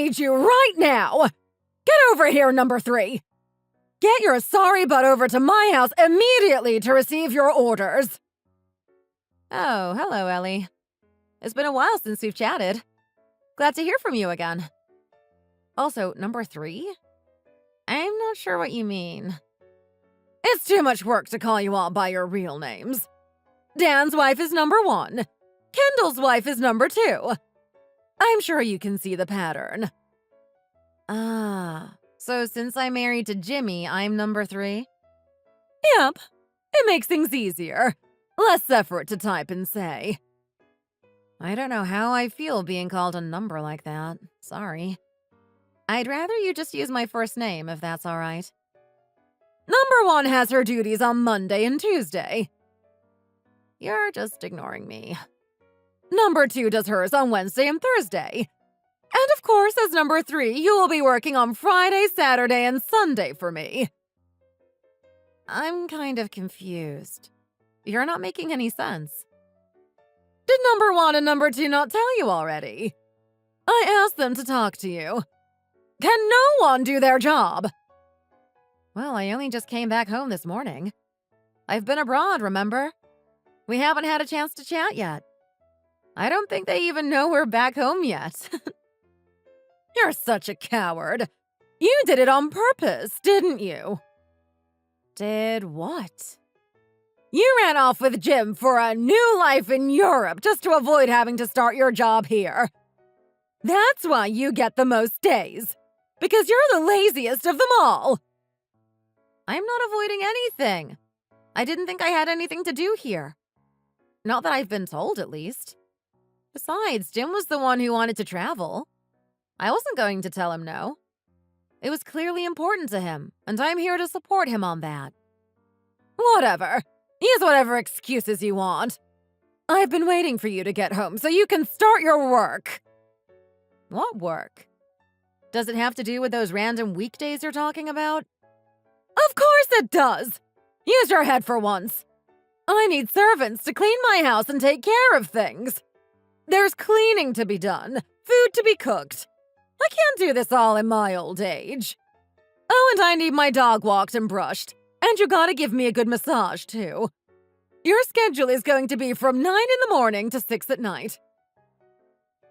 need you right now! Get over here, number 3! Get your sorry butt over to my house immediately to receive your orders! Oh, hello, Ellie. It's been a while since we've chatted. Glad to hear from you again. Also, number 3? I'm not sure what you mean. It's too much work to call you all by your real names. Dan's wife is number 1. Kendall's wife is number 2. I'm sure you can see the pattern. Ah, so since I'm married to Jimmy, I'm number 3? Yep. It makes things easier. Less effort to type and say. I don't know how I feel being called a number like that. Sorry. I'd rather you just use my first name, if that's all right. Number 1 has her duties on Monday and Tuesday. You're just ignoring me. Number 2 does hers on Wednesday and Thursday. And of course, as number 3, you will be working on Friday, Saturday, and Sunday for me. I'm kind of confused. You're not making any sense. Did number 1 and number 2 not tell you already? I asked them to talk to you. Can no one do their job? Well, I only just came back home this morning. I've been abroad, remember? We haven't had a chance to chat yet. I don't think they even know we're back home yet. You're such a coward. You did it on purpose, didn't you? Did what? You ran off with Jim for a new life in Europe just to avoid having to start your job here. That's why you get the most days. Because you're the laziest of them all. I'm not avoiding anything. I didn't think I had anything to do here. Not that I've been told, at least. Besides, Jim was the one who wanted to travel. I wasn't going to tell him no. It was clearly important to him, and I'm here to support him on that. Whatever. Use whatever excuses you want. I've been waiting for you to get home so you can start your work. What work? Does it have to do with those random weekdays you're talking about? Of course it does! Use your head for once. I need servants to clean my house and take care of things. There's cleaning to be done, food to be cooked. I can't do this all in my old age. Oh, and I need my dog walked and brushed. And you gotta give me a good massage, too. Your schedule is going to be from 9 in the morning to 6 at night.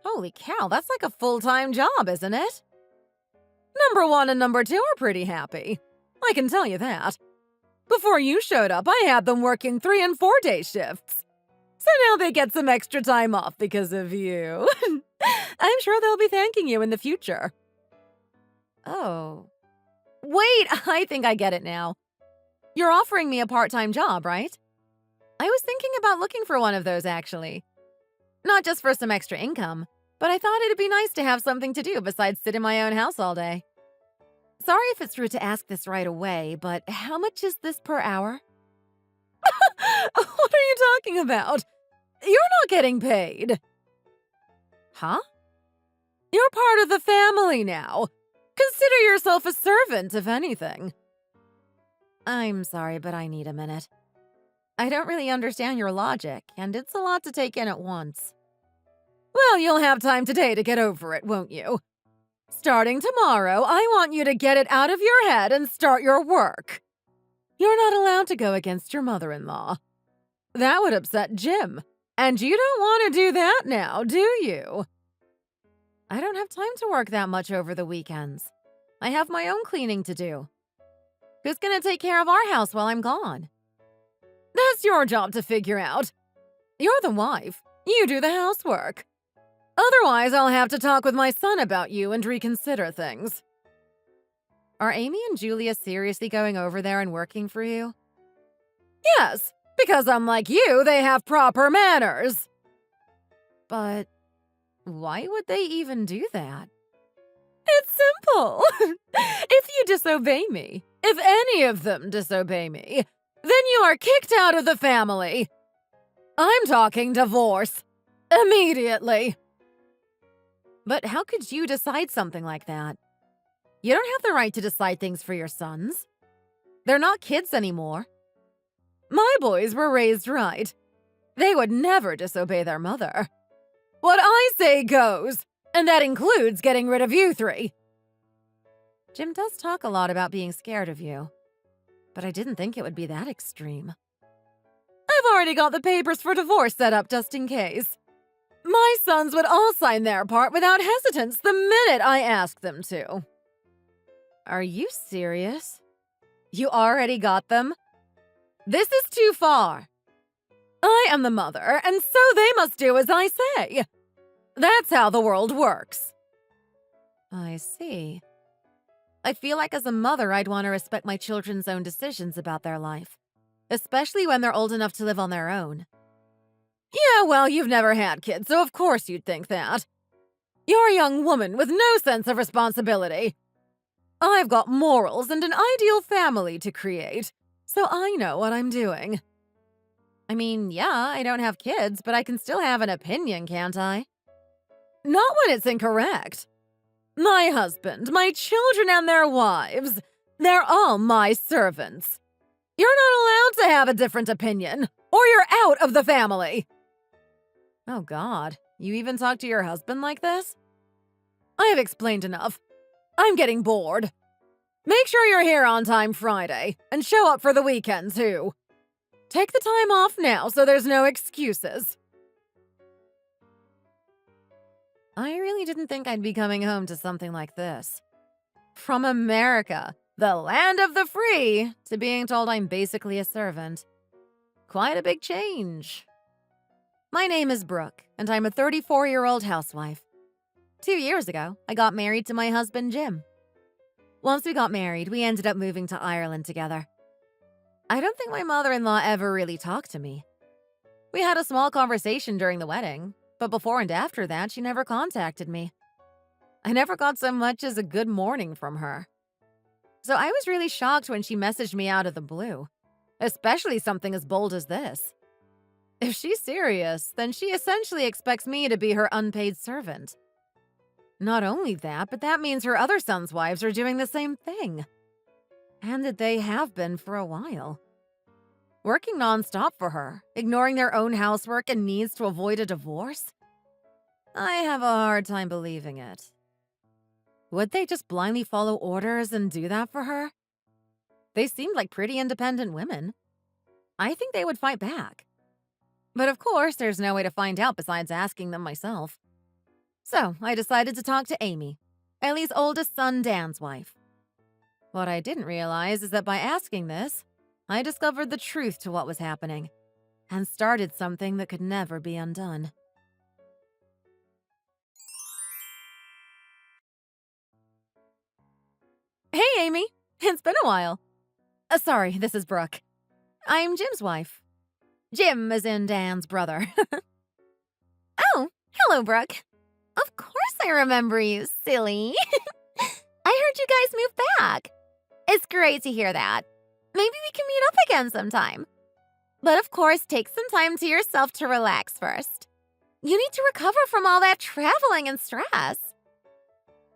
Holy cow, that's like a full-time job, isn't it? Number 1 and number 2 are pretty happy. I can tell you that. Before you showed up, I had them working 3- and 4-day shifts. So now they get some extra time off because of you. I'm sure they'll be thanking you in the future. Oh. Wait, I think I get it now. You're offering me a part-time job, right? I was thinking about looking for one of those, actually. Not just for some extra income, but I thought it'd be nice to have something to do besides sit in my own house all day. Sorry if it's rude to ask this right away, but how much is this per hour? What are you talking about? You're not getting paid. Huh? You're part of the family now. Consider yourself a servant, if anything. I'm sorry, but I need a minute. I don't really understand your logic, and it's a lot to take in at once. Well, you'll have time today to get over it, won't you? Starting tomorrow, I want you to get it out of your head and start your work. You're not allowed to go against your mother-in-law. That would upset Jim, and you don't want to do that now, do you? I don't have time to work that much over the weekends. I have my own cleaning to do. Who's gonna take care of our house while I'm gone? That's your job to figure out. You're the wife. You do the housework. Otherwise, I'll have to talk with my son about you and reconsider things. Are Amy and Julia seriously going over there and working for you? Yes, because unlike you, they have proper manners. But why would they even do that? It's simple. If you disobey me, if any of them disobey me, then you are kicked out of the family. I'm talking divorce. Immediately. But how could you decide something like that? You don't have the right to decide things for your sons. They're not kids anymore. My boys were raised right. They would never disobey their mother. What I say goes, And that includes getting rid of you three. Jim does talk a lot about being scared of you, but I didn't think it would be that extreme. I've already got the papers for divorce set up just in case. My sons would all sign their part without hesitance the minute I asked them to. Are you serious? You already got them? This is too far. I am the mother, and so they must do as I say. That's how the world works. I see. I feel like as a mother, I'd want to respect my children's own decisions about their life, especially when they're old enough to live on their own. Yeah, well, you've never had kids, so of course you'd think that. You're a young woman with no sense of responsibility. I've got morals and an ideal family to create, so I know what I'm doing. I mean, yeah, I don't have kids, but I can still have an opinion, can't I? Not when it's incorrect. My husband, my children, and their wives, they're all my servants. You're not allowed to have a different opinion, or you're out of the family. Oh, God. You even talk to your husband like this? I have explained enough. I'm getting bored. Make sure you're here on time Friday, and show up for the weekend, too. Take the time off now so there's no excuses. I really didn't think I'd be coming home to something like this. From America, the land of the free, to being told I'm basically a servant. Quite a big change. My name is Brooke, and I'm a 34-year-old housewife. 2 years ago, I got married to my husband, Jim. Once we got married, we ended up moving to Ireland together. I don't think my mother-in-law ever really talked to me. We had a small conversation during the wedding, but before and after that, she never contacted me. I never got so much as a good morning from her. So I was really shocked when she messaged me out of the blue, especially something as bold as this. If she's serious, then she essentially expects me to be her unpaid servant. Not only that, but that means her other sons' wives are doing the same thing. And that they have been for a while. Working nonstop for her, ignoring their own housework and needs to avoid a divorce? I have a hard time believing it. Would they just blindly follow orders and do that for her? They seemed like pretty independent women. I think they would fight back. But of course, there's no way to find out besides asking them myself. So I decided to talk to Amy, Ellie's oldest son Dan's wife. What I didn't realize is that by asking this, I discovered the truth to what was happening and started something that could never be undone. Hey, Amy. It's been a while. Sorry, this is Brooke. I'm Jim's wife. Jim is in Dan's brother. Oh, hello, Brooke. Of course I remember you, silly. I heard you guys moved back. It's great to hear that. Maybe we can meet up again sometime. But of course, take some time to yourself to relax first. You need to recover from all that traveling and stress.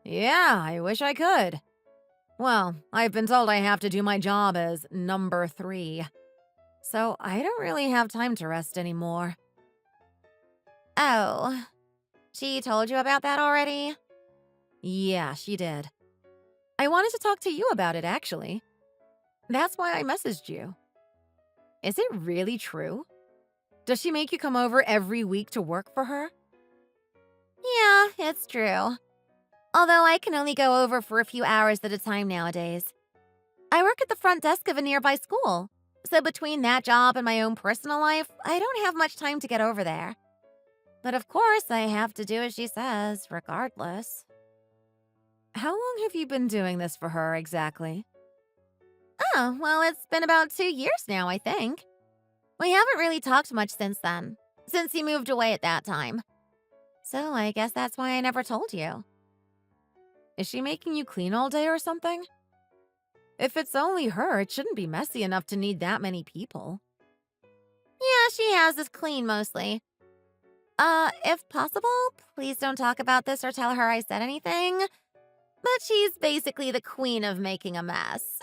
Yeah, I wish I could. Well, I've been told I have to do my job as number 3. So I don't really have time to rest anymore. Oh, she told you about that already? Yeah, she did. I wanted to talk to you about it, actually. That's why I messaged you. Is it really true? Does she make you come over every week to work for her? Yeah, it's true. Although I can only go over for a few hours at a time nowadays. I work at the front desk of a nearby school, so between that job and my own personal life, I don't have much time to get over there. But of course, I have to do as she says, regardless. How long have you been doing this for her, exactly? Oh, well, it's been about 2 years now, I think. We haven't really talked much since then, since he moved away at that time. So I guess that's why I never told you. Is she making you clean all day or something? If it's only her, it shouldn't be messy enough to need that many people. Yeah, she has us clean mostly. If possible, please don't talk about this or tell her I said anything. But she's basically the queen of making a mess.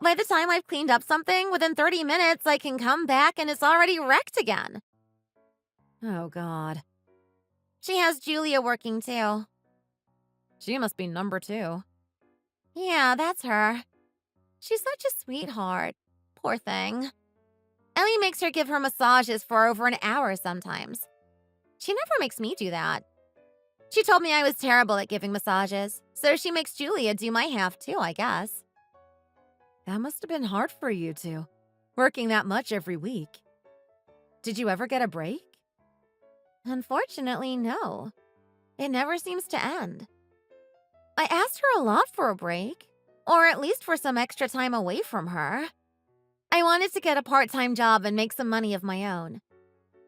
By the time I've cleaned up something, within 30 minutes, I can come back and it's already wrecked again. Oh, God. She has Julia working too. She must be number 2. Yeah, that's her. She's such a sweetheart. Poor thing. Ellie makes her give her massages for over an hour sometimes. She never makes me do that. She told me I was terrible at giving massages, so she makes Julia do my half too, I guess. That must have been hard for you two, working that much every week. Did you ever get a break? Unfortunately, no. It never seems to end. I asked her a lot for a break, or at least for some extra time away from her. I wanted to get a part-time job and make some money of my own.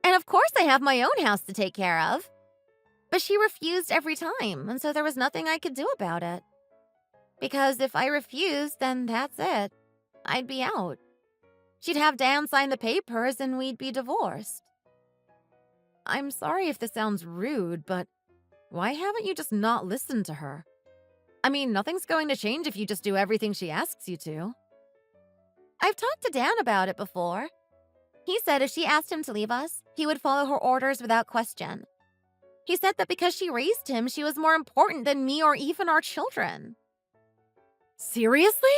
And of course I have my own house to take care of. But she refused every time, and so there was nothing I could do about it. Because if I refused, then that's it. I'd be out. She'd have Dan sign the papers and we'd be divorced. I'm sorry if this sounds rude, but why haven't you just not listened to her? I mean, nothing's going to change if you just do everything she asks you to. I've talked to Dan about it before. He said if she asked him to leave us, he would follow her orders without question. He said that because she raised him, she was more important than me or even our children. Seriously?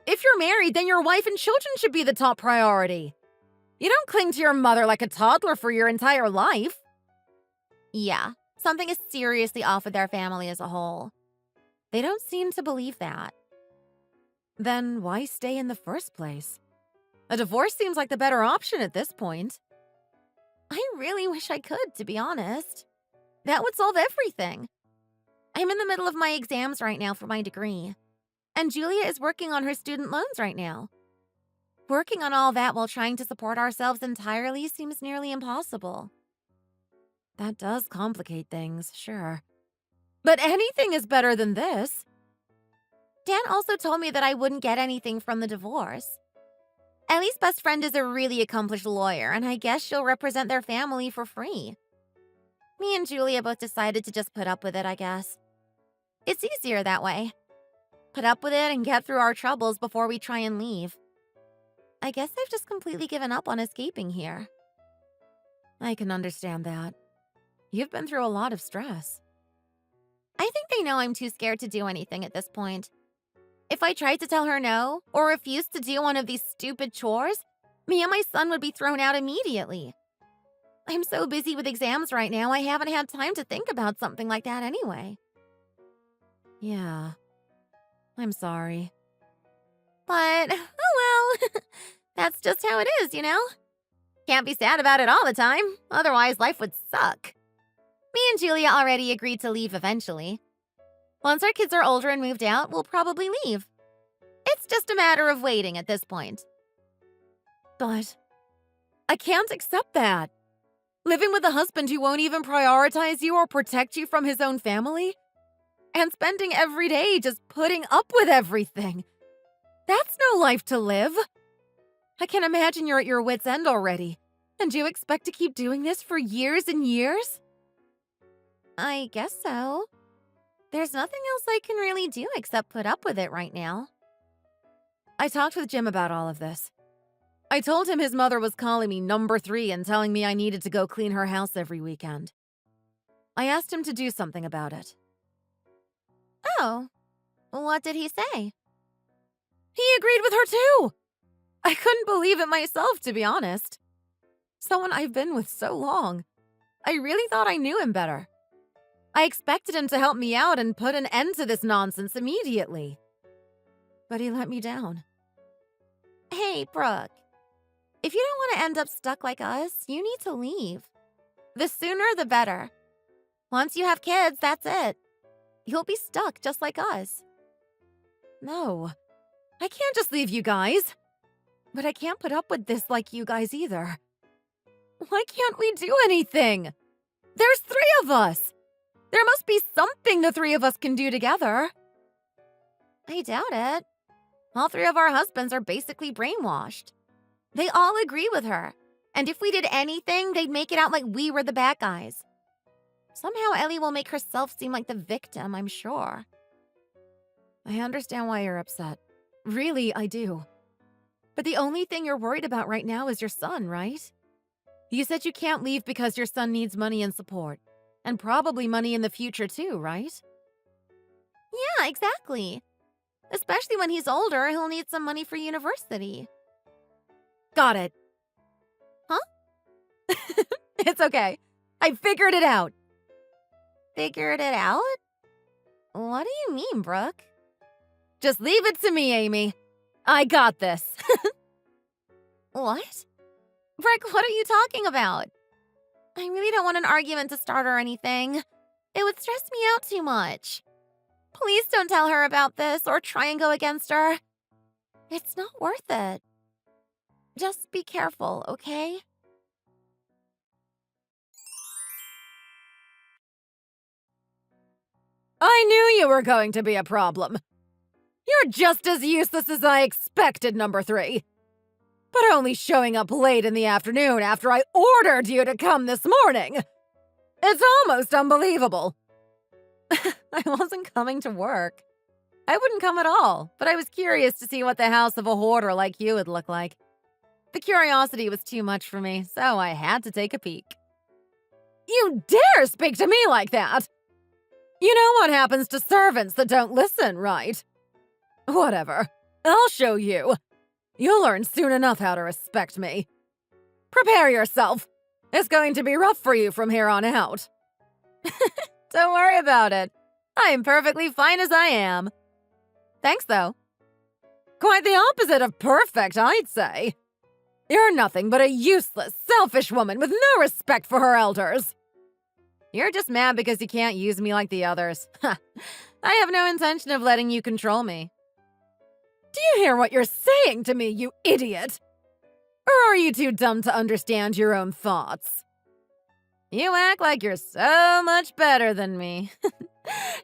If you're married, then your wife and children should be the top priority. You don't cling to your mother like a toddler for your entire life. Yeah, something is seriously off with their family as a whole. They don't seem to believe that. Then why stay in the first place? A divorce seems like the better option at this point. I really wish I could, to be honest. That would solve everything. I'm in the middle of my exams right now for my degree, and Julia is working on her student loans right now. Working on all that while trying to support ourselves entirely seems nearly impossible. That does complicate things, sure. But anything is better than this. Dan also told me that I wouldn't get anything from the divorce. Ellie's best friend is a really accomplished lawyer, and I guess she'll represent their family for free. Me and Julia both decided to just put up with it, I guess. It's easier that way. Put up with it and get through our troubles before we try and leave. I guess I've just completely given up on escaping here. I can understand that. You've been through a lot of stress. I think they know I'm too scared to do anything at this point. If I tried to tell her no, or refused to do one of these stupid chores, me and my son would be thrown out immediately. I'm so busy with exams right now, I haven't had time to think about something like that anyway. Yeah. I'm sorry. But, oh well, that's just how it is, you know? Can't be sad about it all the time, otherwise life would suck. Me and Julia already agreed to leave eventually. Once our kids are older and moved out, we'll probably leave. It's just a matter of waiting at this point. But I can't accept that. Living with a husband who won't even prioritize you or protect you from his own family? And spending every day just putting up with everything. That's no life to live. I can imagine you're at your wit's end already. And you expect to keep doing this for years and years? I guess so. There's nothing else I can really do except put up with it right now. I talked with Jim about all of this. I told him his mother was calling me number 3 and telling me I needed to go clean her house every weekend. I asked him to do something about it. Oh, what did he say? He agreed with her too! I couldn't believe it myself, to be honest. Someone I've been with so long. I really thought I knew him better. I expected him to help me out and put an end to this nonsense immediately. But he let me down. Hey, Brooke. If you don't want to end up stuck like us, you need to leave. The sooner the better. Once you have kids, that's it. You'll be stuck just like us. No, I can't just leave you guys. But I can't put up with this like you guys either. Why can't we do anything? There's 3 of us. There must be something the 3 of us can do together. I doubt it. All 3 of our husbands are basically brainwashed. They all agree with her. And if we did anything, they'd make it out like we were the bad guys. Somehow Ellie will make herself seem like the victim, I'm sure. I understand why you're upset. Really, I do. But the only thing you're worried about right now is your son, right? You said you can't leave because your son needs money and support. And probably money in the future too, right? Yeah, exactly. Especially when he's older, he'll need some money for university. Got it. Huh? It's okay. I figured it out. Figured it out? What do you mean, Brooke? Just leave it to me, Amy. I got this. What? Brooke, what are you talking about? I really don't want an argument to start or anything. It would stress me out too much. Please don't tell her about this or try and go against her. It's not worth it. Just be careful, okay? I knew you were going to be a problem. You're just as useless as I expected, number 3. But only showing up late in the afternoon after I ordered you to come this morning. It's almost unbelievable. I wasn't coming to work. I wouldn't come at all, but I was curious to see what the house of a hoarder like you would look like. The curiosity was too much for me, so I had to take a peek. You dare speak to me like that? You know what happens to servants that don't listen, right? Whatever. I'll show you. You'll learn soon enough how to respect me. Prepare yourself. It's going to be rough for you from here on out. Don't worry about it. I am perfectly fine as I am. Thanks, though. Quite the opposite of perfect, I'd say. You're nothing but a useless, selfish woman with no respect for her elders. You're just mad because you can't use me like the others. I have no intention of letting you control me. Do you hear what you're saying to me, you idiot? Or are you too dumb to understand your own thoughts? You act like you're so much better than me.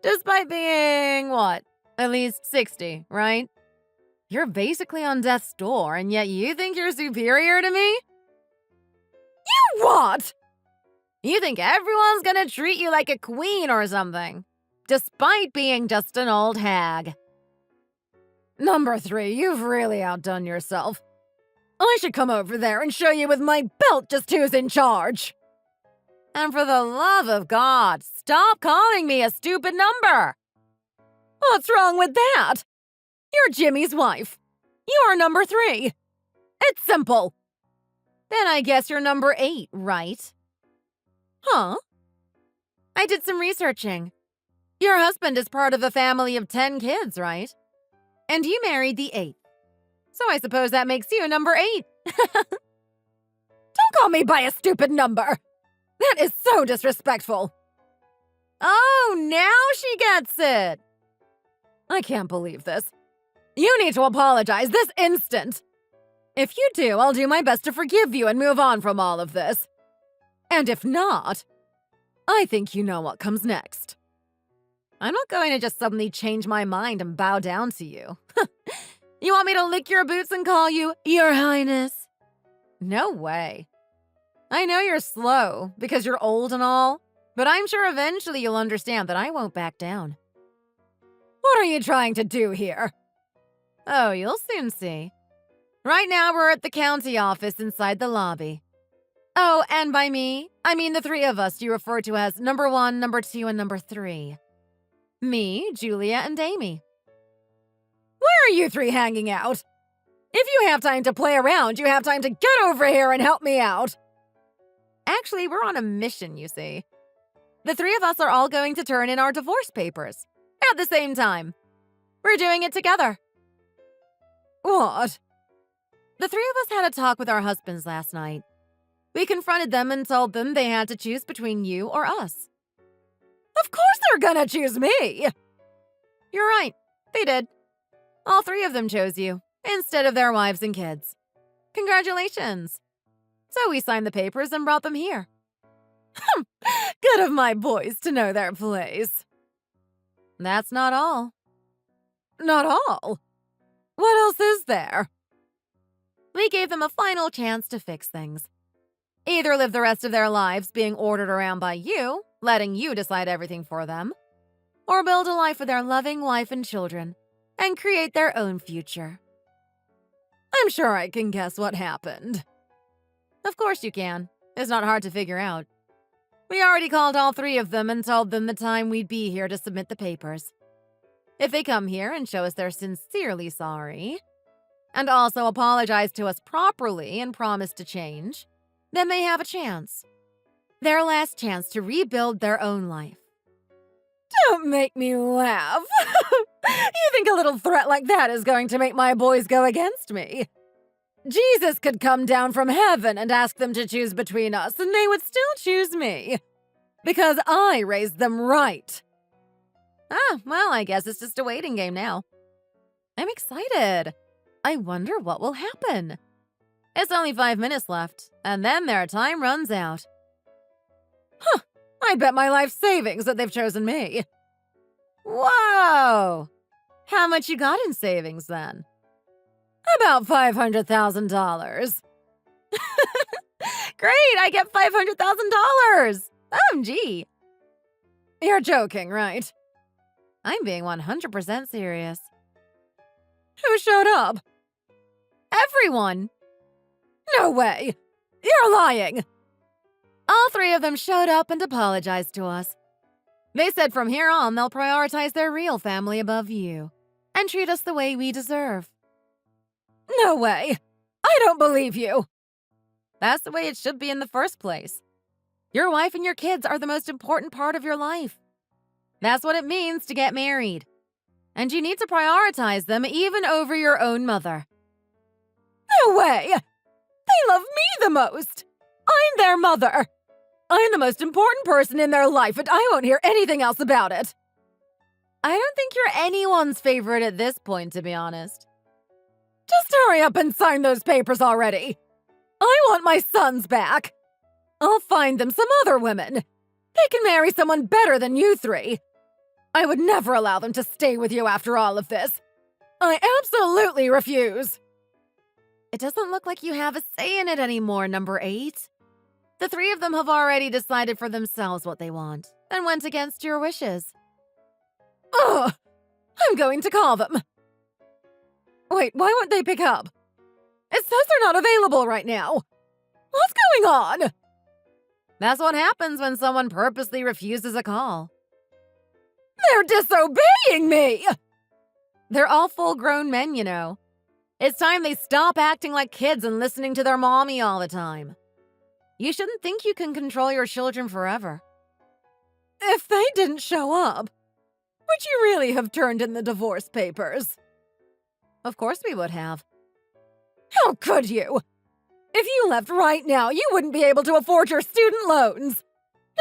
Despite being, what, at least 60, right? You're basically on death's door, and yet you think you're superior to me? You what? You think everyone's gonna treat you like a queen or something, despite being just an old hag. Number 3, you've really outdone yourself. I should come over there and show you with my belt just who's in charge. And for the love of God, stop calling me a stupid number. What's wrong with that? You're Jimmy's wife. You're number 3. It's simple. Then I guess you're number 8, right? Huh? I did some researching. Your husband is part of a family of 10 kids, right? And you married the 8th. So I suppose that makes you number 8. Don't call me by a stupid number. That is so disrespectful. Oh, now she gets it. I can't believe this. You need to apologize this instant. If you do, I'll do my best to forgive you and move on from all of this. And if not, I think you know what comes next. I'm not going to just suddenly change my mind and bow down to you. You want me to lick your boots and call you Your Highness? No way. I know you're slow because you're old and all, but I'm sure eventually you'll understand that I won't back down. What are you trying to do here? Oh, you'll soon see. Right now we're at the county office inside the lobby. Oh, and by me, I mean the 3 of us you refer to as number 1, number 2, and number 3. Me, Julia, and Amy. Where are you 3 hanging out? If you have time to play around, you have time to get over here and help me out. Actually, we're on a mission, you see. The 3 of us are all going to turn in our divorce papers at the same time. We're doing it together. What? The 3 of us had a talk with our husbands last night. We confronted them and told them they had to choose between you or us. Of course they're gonna choose me! You're right. They did. All 3 of them chose you, instead of their wives and kids. Congratulations. So we signed the papers and brought them here. Good of my boys to know their place. That's not all. Not all? What else is there? We gave them a final chance to fix things. Either live the rest of their lives being ordered around by you, letting you decide everything for them, or build a life with their loving wife and children and create their own future. I'm sure I can guess what happened. Of course you can. It's not hard to figure out. We already called all 3 of them and told them the time we'd be here to submit the papers. If they come here and show us they're sincerely sorry, and also apologize to us properly and promise to change, then they have a chance. Their last chance to rebuild their own life. Don't make me laugh. You think a little threat like that is going to make my boys go against me? Jesus could come down from heaven and ask them to choose between us, and they would still choose me. Because I raised them right. Well, I guess it's just a waiting game now. I'm excited. I wonder what will happen. It's only 5 minutes left, and then their time runs out. I bet my life savings that they've chosen me. Whoa! How much you got in savings then? About $500,000. Great, I get $500,000! OMG! You're joking, right? I'm being 100% serious. Who showed up? Everyone! No way! You're lying! All 3 of them showed up and apologized to us. They said from here on they'll prioritize their real family above you and treat us the way we deserve. No way! I don't believe you! That's the way it should be in the first place. Your wife and your kids are the most important part of your life. That's what it means to get married. And you need to prioritize them even over your own mother. No way! They love me the most! I'm their mother! I'm the most important person in their life, and I won't hear anything else about it. I don't think you're anyone's favorite at this point, to be honest. Just hurry up and sign those papers already. I want my sons back. I'll find them some other women. They can marry someone better than you 3. I would never allow them to stay with you after all of this. I absolutely refuse. It doesn't look like you have a say in it anymore, number 8. The 3 of them have already decided for themselves what they want and went against your wishes. Ugh! I'm going to call them. Wait, why won't they pick up? It says they're not available right now. What's going on? That's what happens when someone purposely refuses a call. They're disobeying me! They're all full-grown men, you know. It's time they stop acting like kids and listening to their mommy all the time. You shouldn't think you can control your children forever. If they didn't show up, would you really have turned in the divorce papers? Of course we would have. How could you? If you left right now, you wouldn't be able to afford your student loans.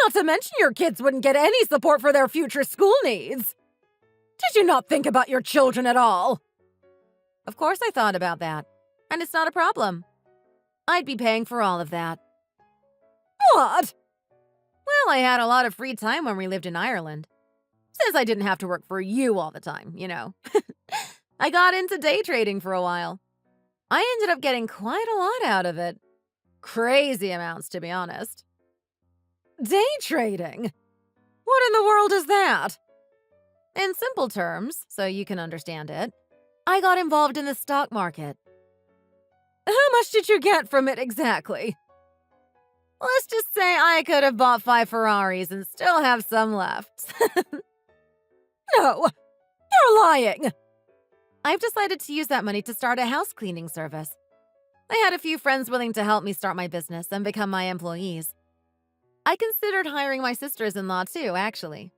Not to mention your kids wouldn't get any support for their future school needs. Did you not think about your children at all? Of course I thought about that. And it's not a problem. I'd be paying for all of that. What? Well, I had a lot of free time when we lived in Ireland. Since I didn't have to work for you all the time, you know. I got into day trading for a while. I ended up getting quite a lot out of it. Crazy amounts, to be honest. Day trading? What in the world is that? In simple terms, so you can understand it, I got involved in the stock market. How much did you get from it exactly? Let's just say I could have bought 5 Ferraris and still have some left. No, you're lying. I've decided to use that money to start a house cleaning service. I had a few friends willing to help me start my business and become my employees. I considered hiring my sisters-in-law too, actually.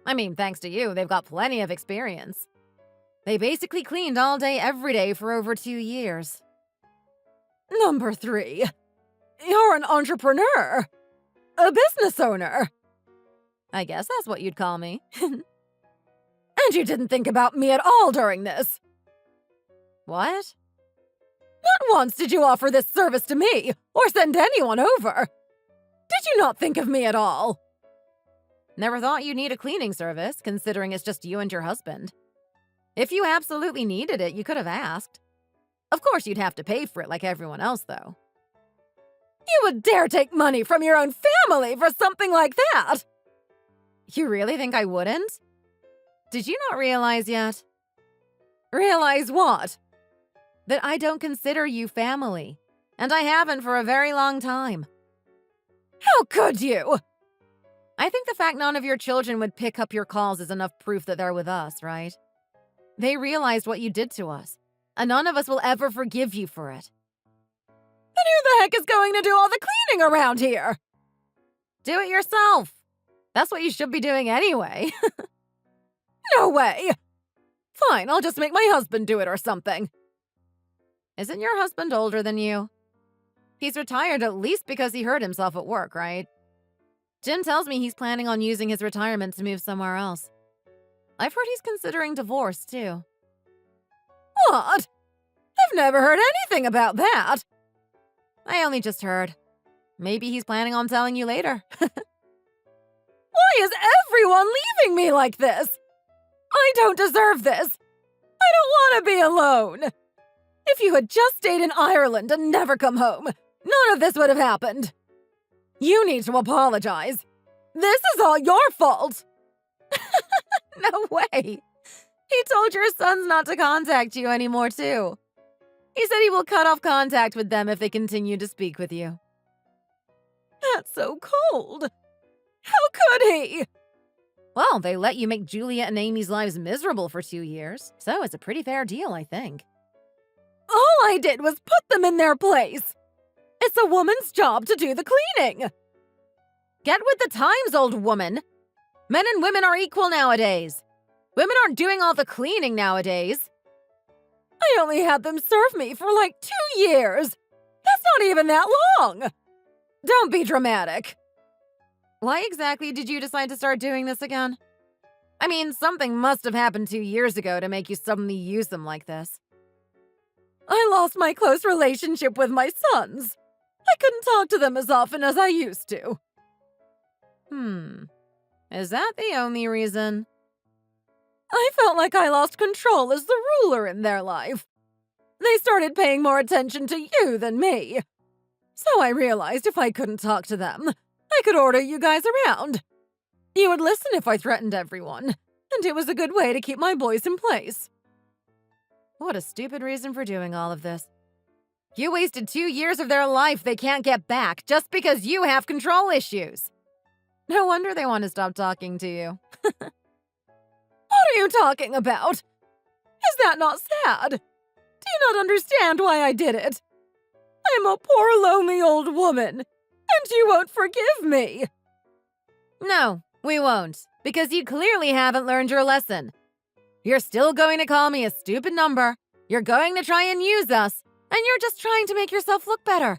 I mean, thanks to you, they've got plenty of experience. They basically cleaned all day every day for over 2 years. Number 3. You're an entrepreneur. A business owner. I guess that's what you'd call me. And you didn't think about me at all during this. What? Not once did you offer this service to me, or send anyone over. Did you not think of me at all? Never thought you'd need a cleaning service, considering it's just you and your husband. If you absolutely needed it, you could have asked. Of course, you'd have to pay for it like everyone else, though. You would dare take money from your own family for something like that? You really think I wouldn't? Did you not realize yet? Realize what? That I don't consider you family. And I haven't for a very long time. How could you? I think the fact none of your children would pick up your calls is enough proof that they're with us, right? They realized what you did to us, and none of us will ever forgive you for it. Then who the heck is going to do all the cleaning around here? Do it yourself. That's what you should be doing anyway. No way! Fine, I'll just make my husband do it or something. Isn't your husband older than you? He's retired at least because he hurt himself at work, right? Jim tells me he's planning on using his retirement to move somewhere else. I've heard he's considering divorce, too. What? I've never heard anything about that. I only just heard. Maybe he's planning on telling you later. Why is everyone leaving me like this? I don't deserve this. I don't want to be alone. If you had just stayed in Ireland and never come home, none of this would have happened. You need to apologize. This is all your fault. No way. He told your sons not to contact you anymore, too. He said he will cut off contact with them if they continue to speak with you. That's so cold. How could he? Well, they let you make Julia and Amy's lives miserable for 2 years, so it's a pretty fair deal, I think. All I did was put them in their place. It's a woman's job to do the cleaning. Get with the times, old woman. Men and women are equal nowadays. Women aren't doing all the cleaning nowadays. I only had them serve me for like 2 years. That's not even that long. Don't be dramatic. Why exactly did you decide to start doing this again? I mean, something must have happened 2 years ago to make you suddenly use them like this. I lost my close relationship with my sons. I couldn't talk to them as often as I used to. Is that the only reason? I felt like I lost control as the ruler in their life. They started paying more attention to you than me. So I realized if I couldn't talk to them, I could order you guys around. You would listen if I threatened everyone, and it was a good way to keep my boys in place. What a stupid reason for doing all of this. You wasted 2 years of their life they can't get back just because you have control issues. No wonder they want to stop talking to you. What are you talking about? Is that not sad? Do you not understand why I did it? I'm a poor, lonely old woman, and you won't forgive me. No, we won't, because you clearly haven't learned your lesson. You're still going to call me a stupid number, you're going to try and use us, and you're just trying to make yourself look better.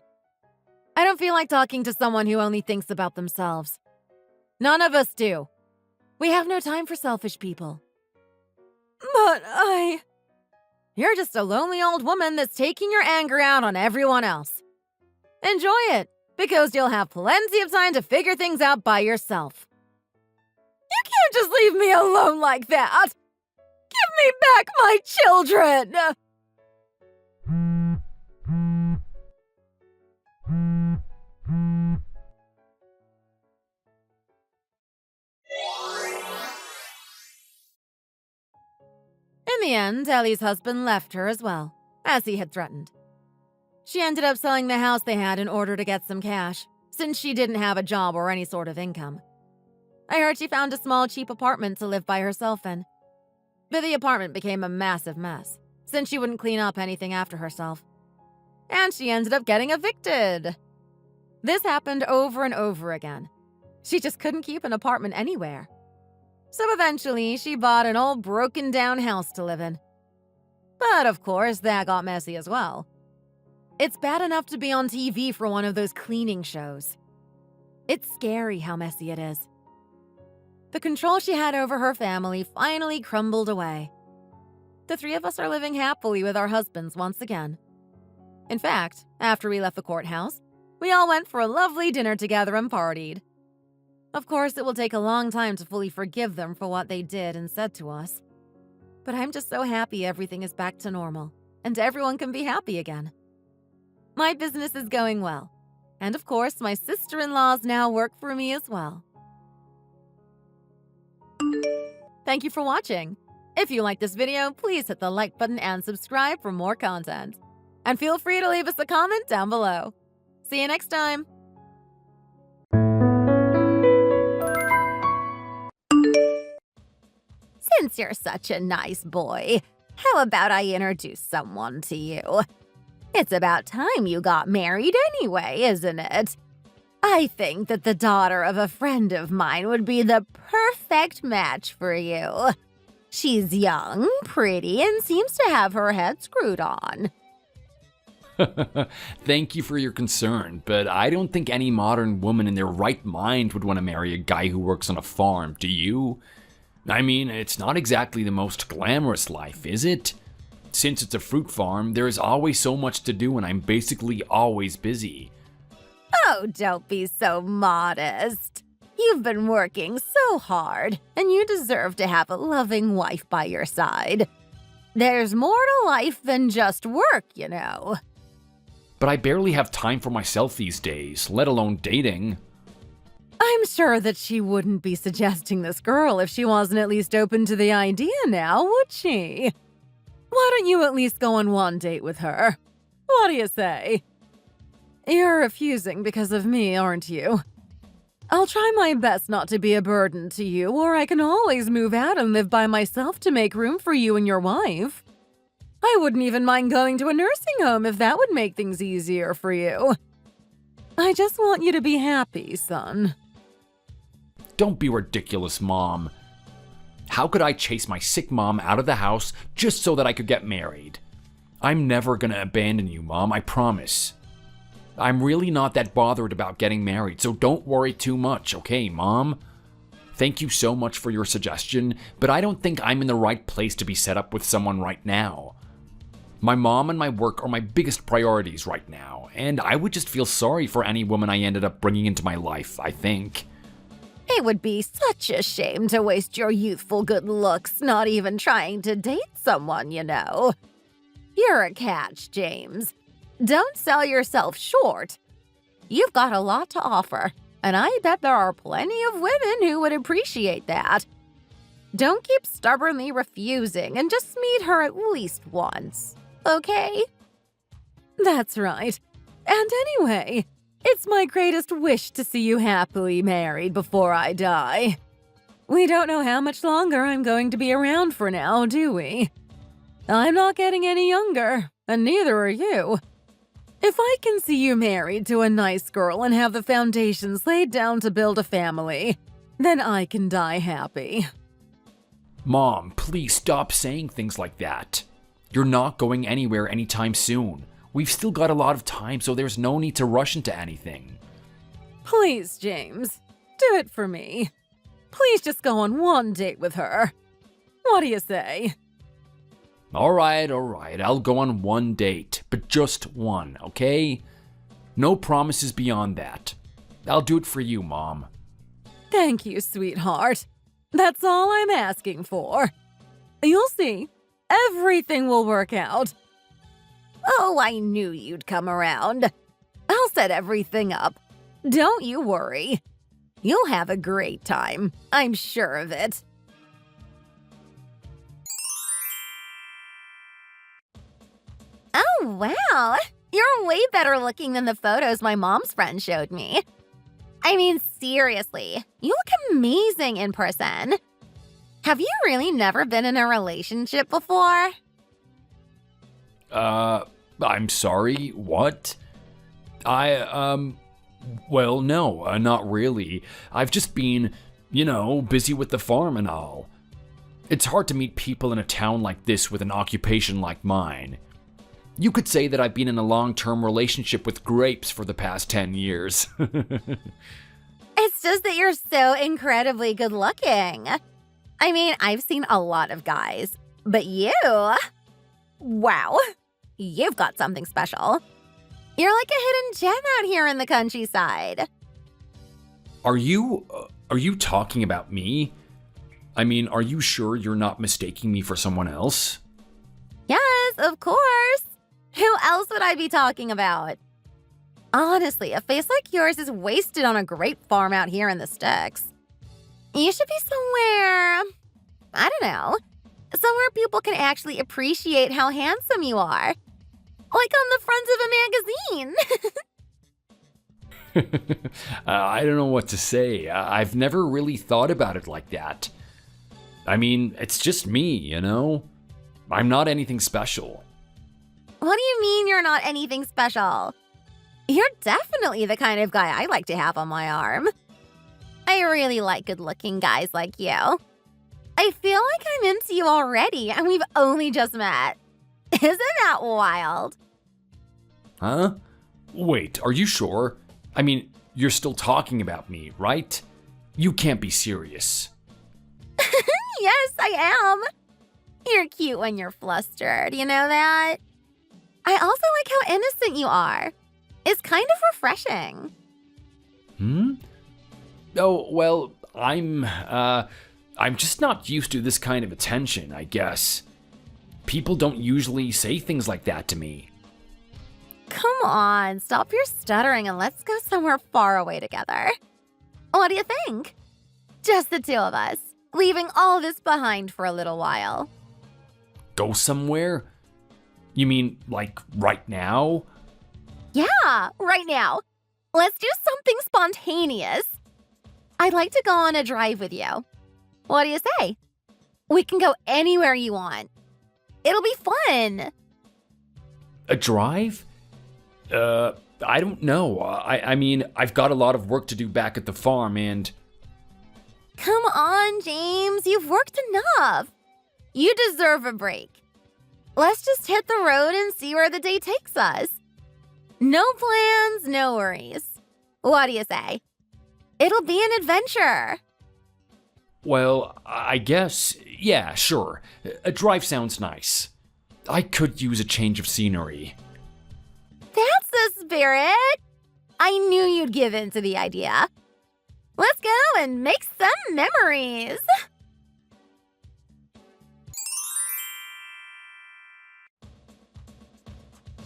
I don't feel like talking to someone who only thinks about themselves. None of us do. We have no time for selfish people. But You're just a lonely old woman that's taking your anger out on everyone else. Enjoy it, because you'll have plenty of time to figure things out by yourself. You can't just leave me alone like that! Give me back my children! In the end, Ellie's husband left her as well, as he had threatened. She ended up selling the house they had in order to get some cash, since she didn't have a job or any sort of income. I heard she found a small, cheap apartment to live by herself in. But the apartment became a massive mess, since she wouldn't clean up anything after herself. And she ended up getting evicted. This happened over and over again. She just couldn't keep an apartment anywhere. So eventually, she bought an old broken-down house to live in. But of course, that got messy as well. It's bad enough to be on TV for one of those cleaning shows. It's scary how messy it is. The control she had over her family finally crumbled away. The three of us are living happily with our husbands once again. In fact, after we left the courthouse, we all went for a lovely dinner together and partied. Of course, it will take a long time to fully forgive them for what they did and said to us. But I'm just so happy everything is back to normal, and everyone can be happy again. My business is going well, and of course, my sister-in-laws now work for me as well. Thank you for watching. If you like this video, please hit the like button and subscribe for more content. And feel free to leave us a comment down below. See you next time! Since you're such a nice boy, how about I introduce someone to you? It's about time you got married anyway, isn't it? I think that the daughter of a friend of mine would be the perfect match for you. She's young, pretty, and seems to have her head screwed on. Thank you for your concern, but I don't think any modern woman in their right mind would want to marry a guy who works on a farm, do you? I mean, it's not exactly the most glamorous life, is it? Since it's a fruit farm, there's always so much to do and I'm basically always busy. Oh, don't be so modest. You've been working so hard, and you deserve to have a loving wife by your side. There's more to life than just work, you know. But I barely have time for myself these days, let alone dating. I'm sure that she wouldn't be suggesting this girl if she wasn't at least open to the idea now, would she? Why don't you at least go on one date with her? What do you say? You're refusing because of me, aren't you? I'll try my best not to be a burden to you, or I can always move out and live by myself to make room for you and your wife. I wouldn't even mind going to a nursing home if that would make things easier for you. I just want you to be happy, son. Don't be ridiculous, Mom. How could I chase my sick mom out of the house just so that I could get married? I'm never gonna abandon you, Mom, I promise. I'm really not that bothered about getting married, so don't worry too much, okay, Mom? Thank you so much for your suggestion, but I don't think I'm in the right place to be set up with someone right now. My mom and my work are my biggest priorities right now, and I would just feel sorry for any woman I ended up bringing into my life, I think. It would be such a shame to waste your youthful good looks not even trying to date someone, you know. You're a catch, James. Don't sell yourself short. You've got a lot to offer, and I bet there are plenty of women who would appreciate that. Don't keep stubbornly refusing and just meet her at least once, okay? That's right. And anyway, it's my greatest wish to see you happily married before I die. We don't know how much longer I'm going to be around for now, do we? I'm not getting any younger, and neither are you. If I can see you married to a nice girl and have the foundations laid down to build a family, then I can die happy. Mom, please stop saying things like that. You're not going anywhere anytime soon. We've still got a lot of time, so there's no need to rush into anything. Please, James, do it for me. Please just go on one date with her. What do you say? All right, I'll go on one date, but just one, okay? No promises beyond that. I'll do it for you, Mom. Thank you, sweetheart. That's all I'm asking for. You'll see. Everything will work out. Oh, I knew you'd come around. I'll set everything up. Don't you worry. You'll have a great time. I'm sure of it. Oh, wow. You're way better looking than the photos my mom's friend showed me. I mean, seriously, you look amazing in person. Have you really never been in a relationship before? I'm sorry, what? Well, no, not really. I've just been, busy with the farm and all. It's hard to meet people in a town like this with an occupation like mine. You could say that I've been in a long-term relationship with grapes for the past 10 years. It's just that you're so incredibly good looking. I mean, I've seen a lot of guys, but you... Wow, you've got something special. You're like a hidden gem out here in the countryside. Are you talking about me? I mean, are you sure you're not mistaking me for someone else? Yes, of course. Who else would I be talking about? Honestly, a face like yours is wasted on a grape farm out here in the sticks. You should be somewhere, I don't know, somewhere people can actually appreciate how handsome you are. Like on the front of a magazine. I don't know what to say. I've never really thought about it like that. I mean, it's just me, you know? I'm not anything special. What do you mean you're not anything special? You're definitely the kind of guy I like to have on my arm. I really like good-looking guys like you. I feel like I'm into you already, and we've only just met. Isn't that wild? Huh? Wait, are you sure? I mean, you're still talking about me, right? You can't be serious. Yes, I am. You're cute when you're flustered, you know that? I also like how innocent you are. It's kind of refreshing. Oh, well, I'm just not used to this kind of attention, I guess. People don't usually say things like that to me. Come on, stop your stuttering and let's go somewhere far away together. What do you think? Just the two of us, leaving all this behind for a little while. Go somewhere? You mean, like, right now? Yeah, right now. Let's do something spontaneous. I'd like to go on a drive with you. What do you say? We can go anywhere you want. It'll be fun. A drive? I don't know. I mean, I've got a lot of work to do back at the farm and... Come on, James. You've worked enough. You deserve a break. Let's just hit the road and see where the day takes us. No plans, no worries. What do you say? It'll be an adventure. Well, I guess, yeah, sure. A drive sounds nice. I could use a change of scenery. That's the spirit. I knew you'd give in to the idea. Let's go and make some memories.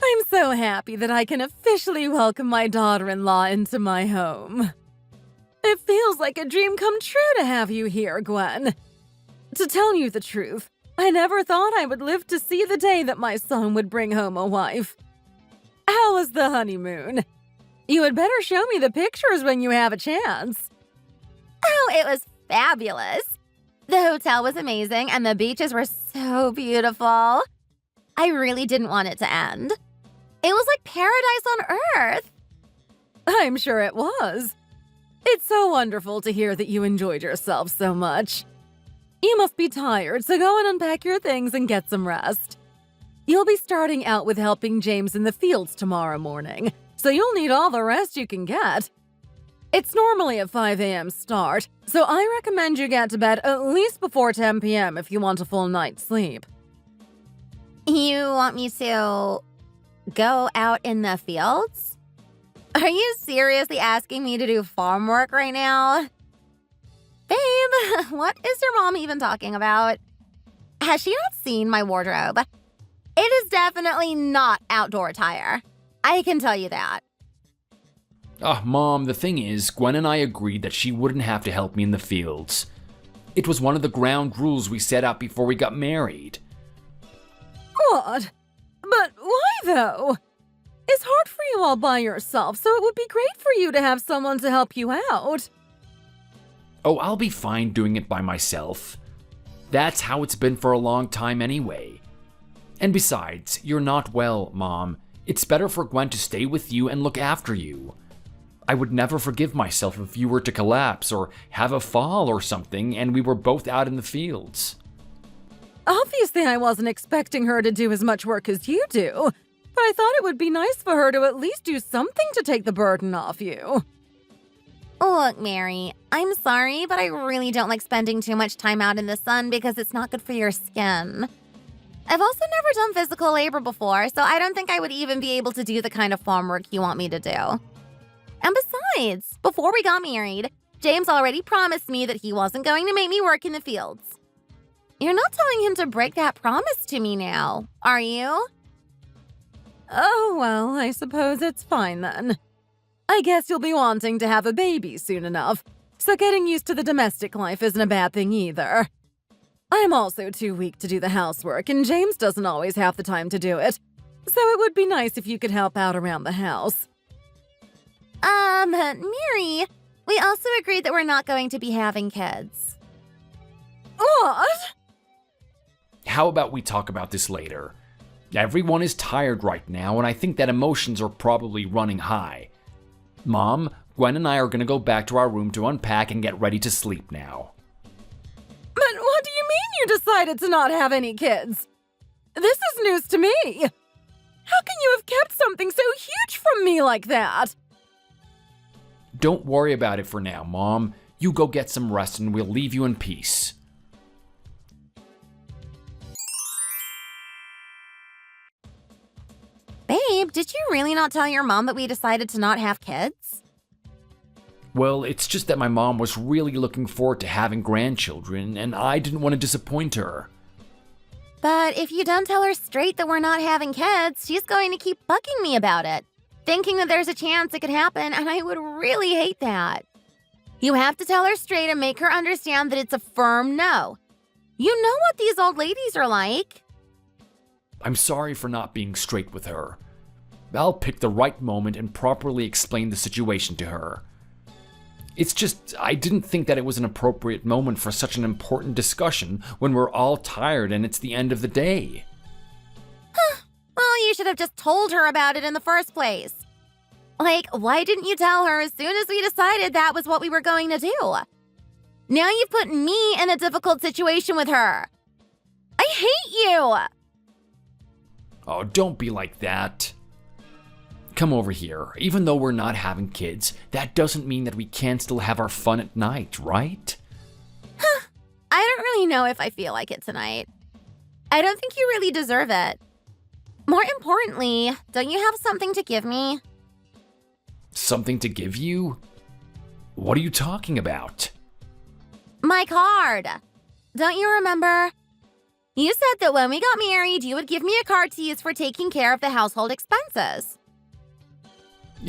I'm so happy that I can officially welcome my daughter-in-law into my home. It feels like a dream come true to have you here, Gwen. To tell you the truth, I never thought I would live to see the day that my son would bring home a wife. How was the honeymoon? You had better show me the pictures when you have a chance. Oh, it was fabulous. The hotel was amazing and the beaches were so beautiful. I really didn't want it to end. It was like paradise on earth. I'm sure it was. It's so wonderful to hear that you enjoyed yourself so much. You must be tired, so go and unpack your things and get some rest. You'll be starting out with helping James in the fields tomorrow morning, so you'll need all the rest you can get. It's normally a 5 a.m. start, so I recommend you get to bed at least before 10 p.m. if you want a full night's sleep. You want me to go out in the fields? Are you seriously asking me to do farm work right now? Babe, what is your mom even talking about? Has she not seen my wardrobe? It is definitely not outdoor attire. I can tell you that. Mom, the thing is, Gwen and I agreed that she wouldn't have to help me in the fields. It was one of the ground rules we set out before we got married. What? But why though? It's hard for you all by yourself, so it would be great for you to have someone to help you out. Oh, I'll be fine doing it by myself. That's how it's been for a long time anyway. And besides, you're not well, Mom. It's better for Gwen to stay with you and look after you. I would never forgive myself if you were to collapse or have a fall or something and we were both out in the fields. Obviously, I wasn't expecting her to do as much work as you do, but I thought it would be nice for her to at least do something to take the burden off you. Look, Mary, I'm sorry, but I really don't like spending too much time out in the sun because it's not good for your skin. I've also never done physical labor before, so I don't think I would even be able to do the kind of farm work you want me to do. And besides, before we got married, James already promised me that he wasn't going to make me work in the fields. You're not telling him to break that promise to me now, are you? Oh, well, I suppose it's fine then. I guess you'll be wanting to have a baby soon enough, so getting used to the domestic life isn't a bad thing either. I'm also too weak to do the housework, and James doesn't always have the time to do it, so it would be nice if you could help out around the house. Mary, we also agreed that we're not going to be having kids. What? How about we talk about this later? Everyone is tired right now, and I think that emotions are probably running high. Mom, Gwen and I are gonna go back to our room to unpack and get ready to sleep now. But what do you mean you decided to not have any kids? This is news to me. How can you have kept something so huge from me like that? Don't worry about it for now, Mom. You go get some rest and we'll leave you in peace. Babe, did you really not tell your mom that we decided to not have kids? Well, it's just that my mom was really looking forward to having grandchildren, and I didn't want to disappoint her. But if you don't tell her straight that we're not having kids, she's going to keep bugging me about it, thinking that there's a chance it could happen, and I would really hate that. You have to tell her straight and make her understand that it's a firm no. You know what these old ladies are like. I'm sorry for not being straight with her. I'll pick the right moment and properly explain the situation to her. It's just, I didn't think that it was an appropriate moment for such an important discussion when we're all tired and it's the end of the day. Well, you should have just told her about it in the first place. Like, why didn't you tell her as soon as we decided that was what we were going to do? Now you've put me in a difficult situation with her. I hate you! Oh, don't be like that. Come over here. Even though we're not having kids, that doesn't mean that we can't still have our fun at night, right? I don't really know if I feel like it tonight. I don't think you really deserve it. More importantly, don't you have something to give me? Something to give you? What are you talking about? My card. Don't you remember? You said that when we got married, you would give me a card to use for taking care of the household expenses.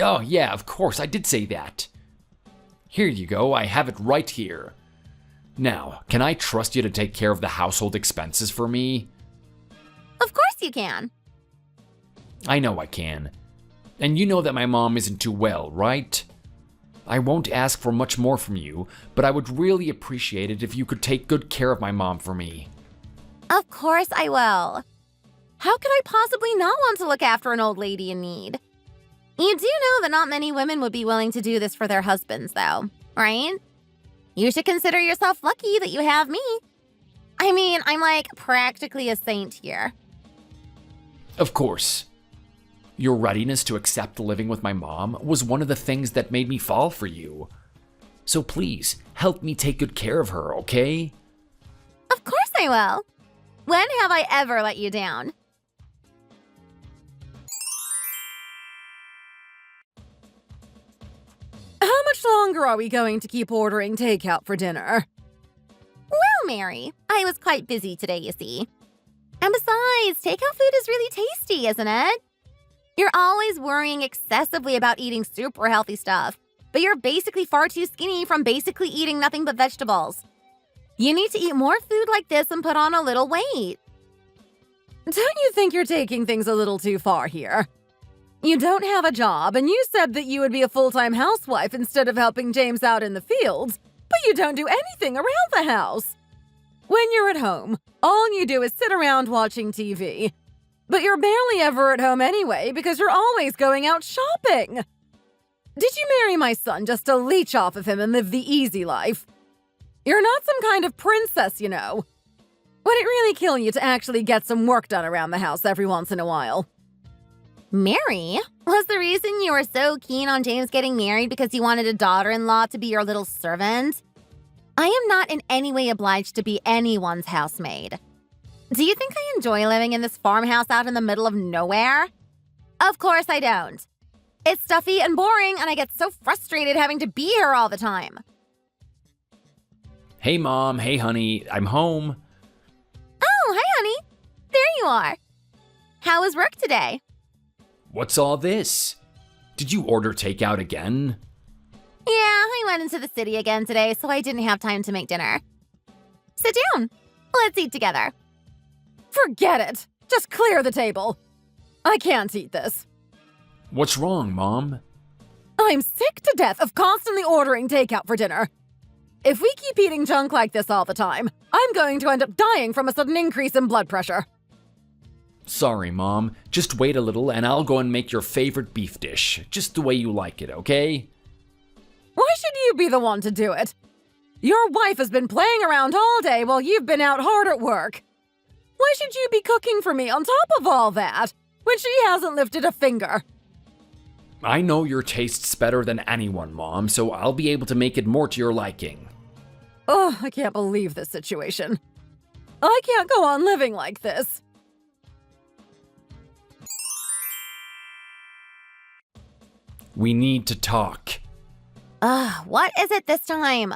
Oh, yeah, of course, I did say that. Here you go, I have it right here. Now, can I trust you to take care of the household expenses for me? Of course you can. I know I can. And you know that my mom isn't too well, right? I won't ask for much more from you, but I would really appreciate it if you could take good care of my mom for me. Of course I will. How could I possibly not want to look after an old lady in need? You do know that not many women would be willing to do this for their husbands, though, right? You should consider yourself lucky that you have me. I mean, I'm like practically a saint here. Of course. Your readiness to accept living with my mom was one of the things that made me fall for you. So please, help me take good care of her, okay? Of course I will. When have I ever let you down? How much longer are we going to keep ordering takeout for dinner? Well, Mary, I was quite busy today, you see. And besides, takeout food is really tasty, isn't it? You're always worrying excessively about eating super healthy stuff, but you're basically far too skinny from basically eating nothing but vegetables. You need to eat more food like this and put on a little weight. Don't you think you're taking things a little too far here? You don't have a job, and you said that you would be a full-time housewife instead of helping James out in the fields, but you don't do anything around the house. When you're at home, all you do is sit around watching TV. But you're barely ever at home anyway because you're always going out shopping. Did you marry my son just to leech off of him and live the easy life? You're not some kind of princess, you know. Would it really kill you to actually get some work done around the house every once in a while? Mary, was the reason you were so keen on James getting married because you wanted a daughter-in-law to be your little servant? I am not in any way obliged to be anyone's housemaid. Do you think I enjoy living in this farmhouse out in the middle of nowhere? Of course I don't. It's stuffy and boring, and I get so frustrated having to be here all the time. Hey, Mom. Hey, honey. I'm home. Oh, hi, honey. There you are. How was work today? What's all this? Did you order takeout again? Yeah, I went into the city again today, so I didn't have time to make dinner. Sit down. Let's eat together. Forget it. Just clear the table. I can't eat this. What's wrong, Mom? I'm sick to death of constantly ordering takeout for dinner. If we keep eating junk like this all the time, I'm going to end up dying from a sudden increase in blood pressure. Sorry, Mom. Just wait a little and I'll go and make your favorite beef dish, just the way you like it, okay? Why should you be the one to do it? Your wife has been playing around all day while you've been out hard at work. Why should you be cooking for me on top of all that, when she hasn't lifted a finger? I know your tastes better than anyone, Mom, so I'll be able to make it more to your liking. Oh, I can't believe this situation. I can't go on living like this. We need to talk. What is it this time?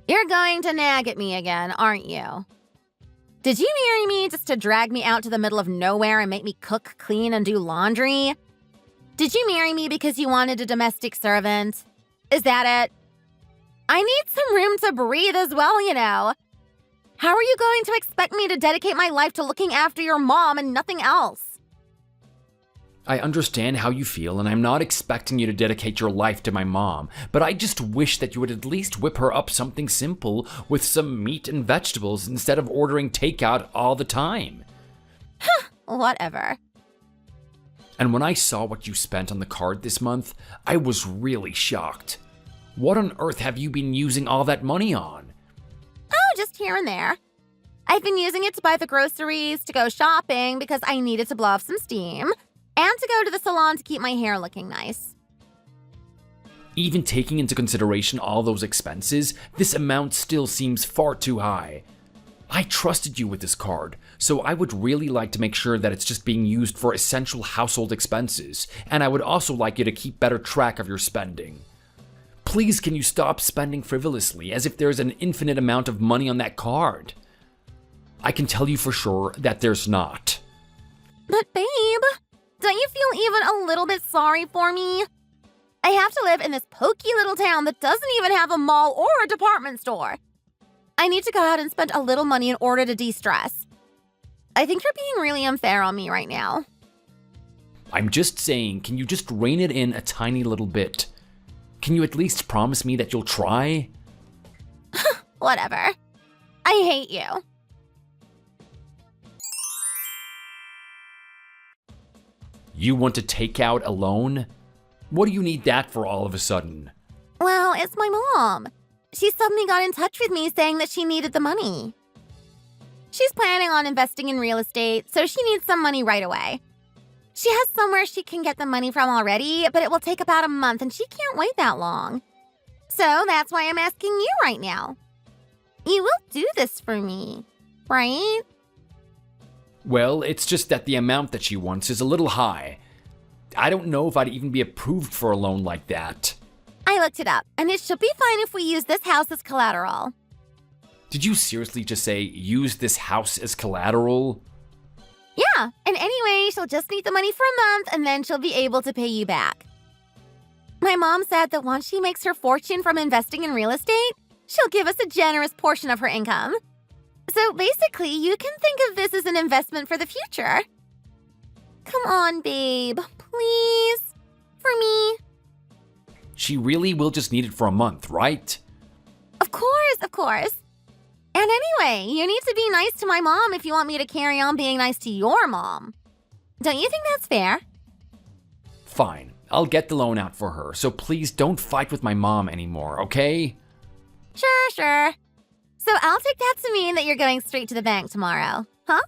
You're going to nag at me again, aren't you? Did you marry me just to drag me out to the middle of nowhere and make me cook, clean, and do laundry? Did you marry me because you wanted a domestic servant? Is that it? I need some room to breathe as well, you know. How are you going to expect me to dedicate my life to looking after your mom and nothing else? I understand how you feel, and I'm not expecting you to dedicate your life to my mom, but I just wish that you would at least whip her up something simple with some meat and vegetables instead of ordering takeout all the time. Whatever. And when I saw what you spent on the card this month, I was really shocked. What on earth have you been using all that money on? Oh, just here and there. I've been using it to buy the groceries, to go shopping because I needed to blow off some steam, and to go to the salon to keep my hair looking nice. Even taking into consideration all those expenses, this amount still seems far too high. I trusted you with this card, so I would really like to make sure that it's just being used for essential household expenses, and I would also like you to keep better track of your spending. Please, can you stop spending frivolously as if there's an infinite amount of money on that card? I can tell you for sure that there's not. But babe, don't you feel even a little bit sorry for me? I have to live in this pokey little town that doesn't even have a mall or a department store. I need to go out and spend a little money in order to de-stress. I think you're being really unfair on me right now. I'm just saying, can you just rein it in a tiny little bit? Can you at least promise me that you'll try? Whatever. I hate you. You want to take out alone? What do you need that for all of a sudden? Well, it's my mom. She suddenly got in touch with me saying that she needed the money. She's planning on investing in real estate, so she needs some money right away. She has somewhere she can get the money from already, but it will take about a month and she can't wait that long. So that's why I'm asking you right now. You will do this for me, right? Well, it's just that the amount that she wants is a little high. I don't know if I'd even be approved for a loan like that. I looked it up, and it should be fine if we use this house as collateral. Did you seriously just say, use this house as collateral? Yeah, and anyway, she'll just need the money for a month, and then she'll be able to pay you back. My mom said that once she makes her fortune from investing in real estate, she'll give us a generous portion of her income. So basically, you can think of this as an investment for the future. Come on, babe, please, for me. She really will just need it for a month, right? Of course, of course. And anyway, you need to be nice to my mom if you want me to carry on being nice to your mom. Don't you think that's fair? Fine, I'll get the loan out for her, so please don't fight with my mom anymore, okay? Sure. So I'll take that to mean that you're going straight to the bank tomorrow, huh?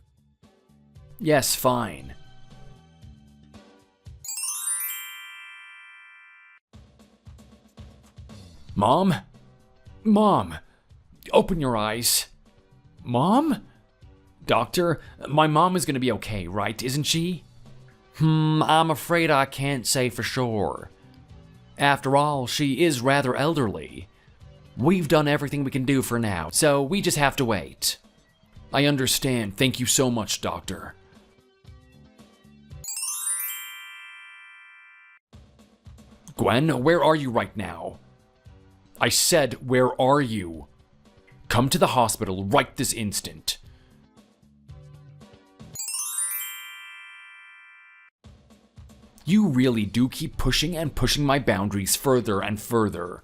Yes, fine. Mom? Mom! Open your eyes. Mom? Doctor, my mom is gonna be okay, right, isn't she? I'm afraid I can't say for sure. After all, she is rather elderly. We've done everything we can do for now, so we just have to wait. I understand. Thank you so much, Doctor. Gwen, where are you right now? I said, where are you? Come to the hospital right this instant. You really do keep pushing and pushing my boundaries further and further.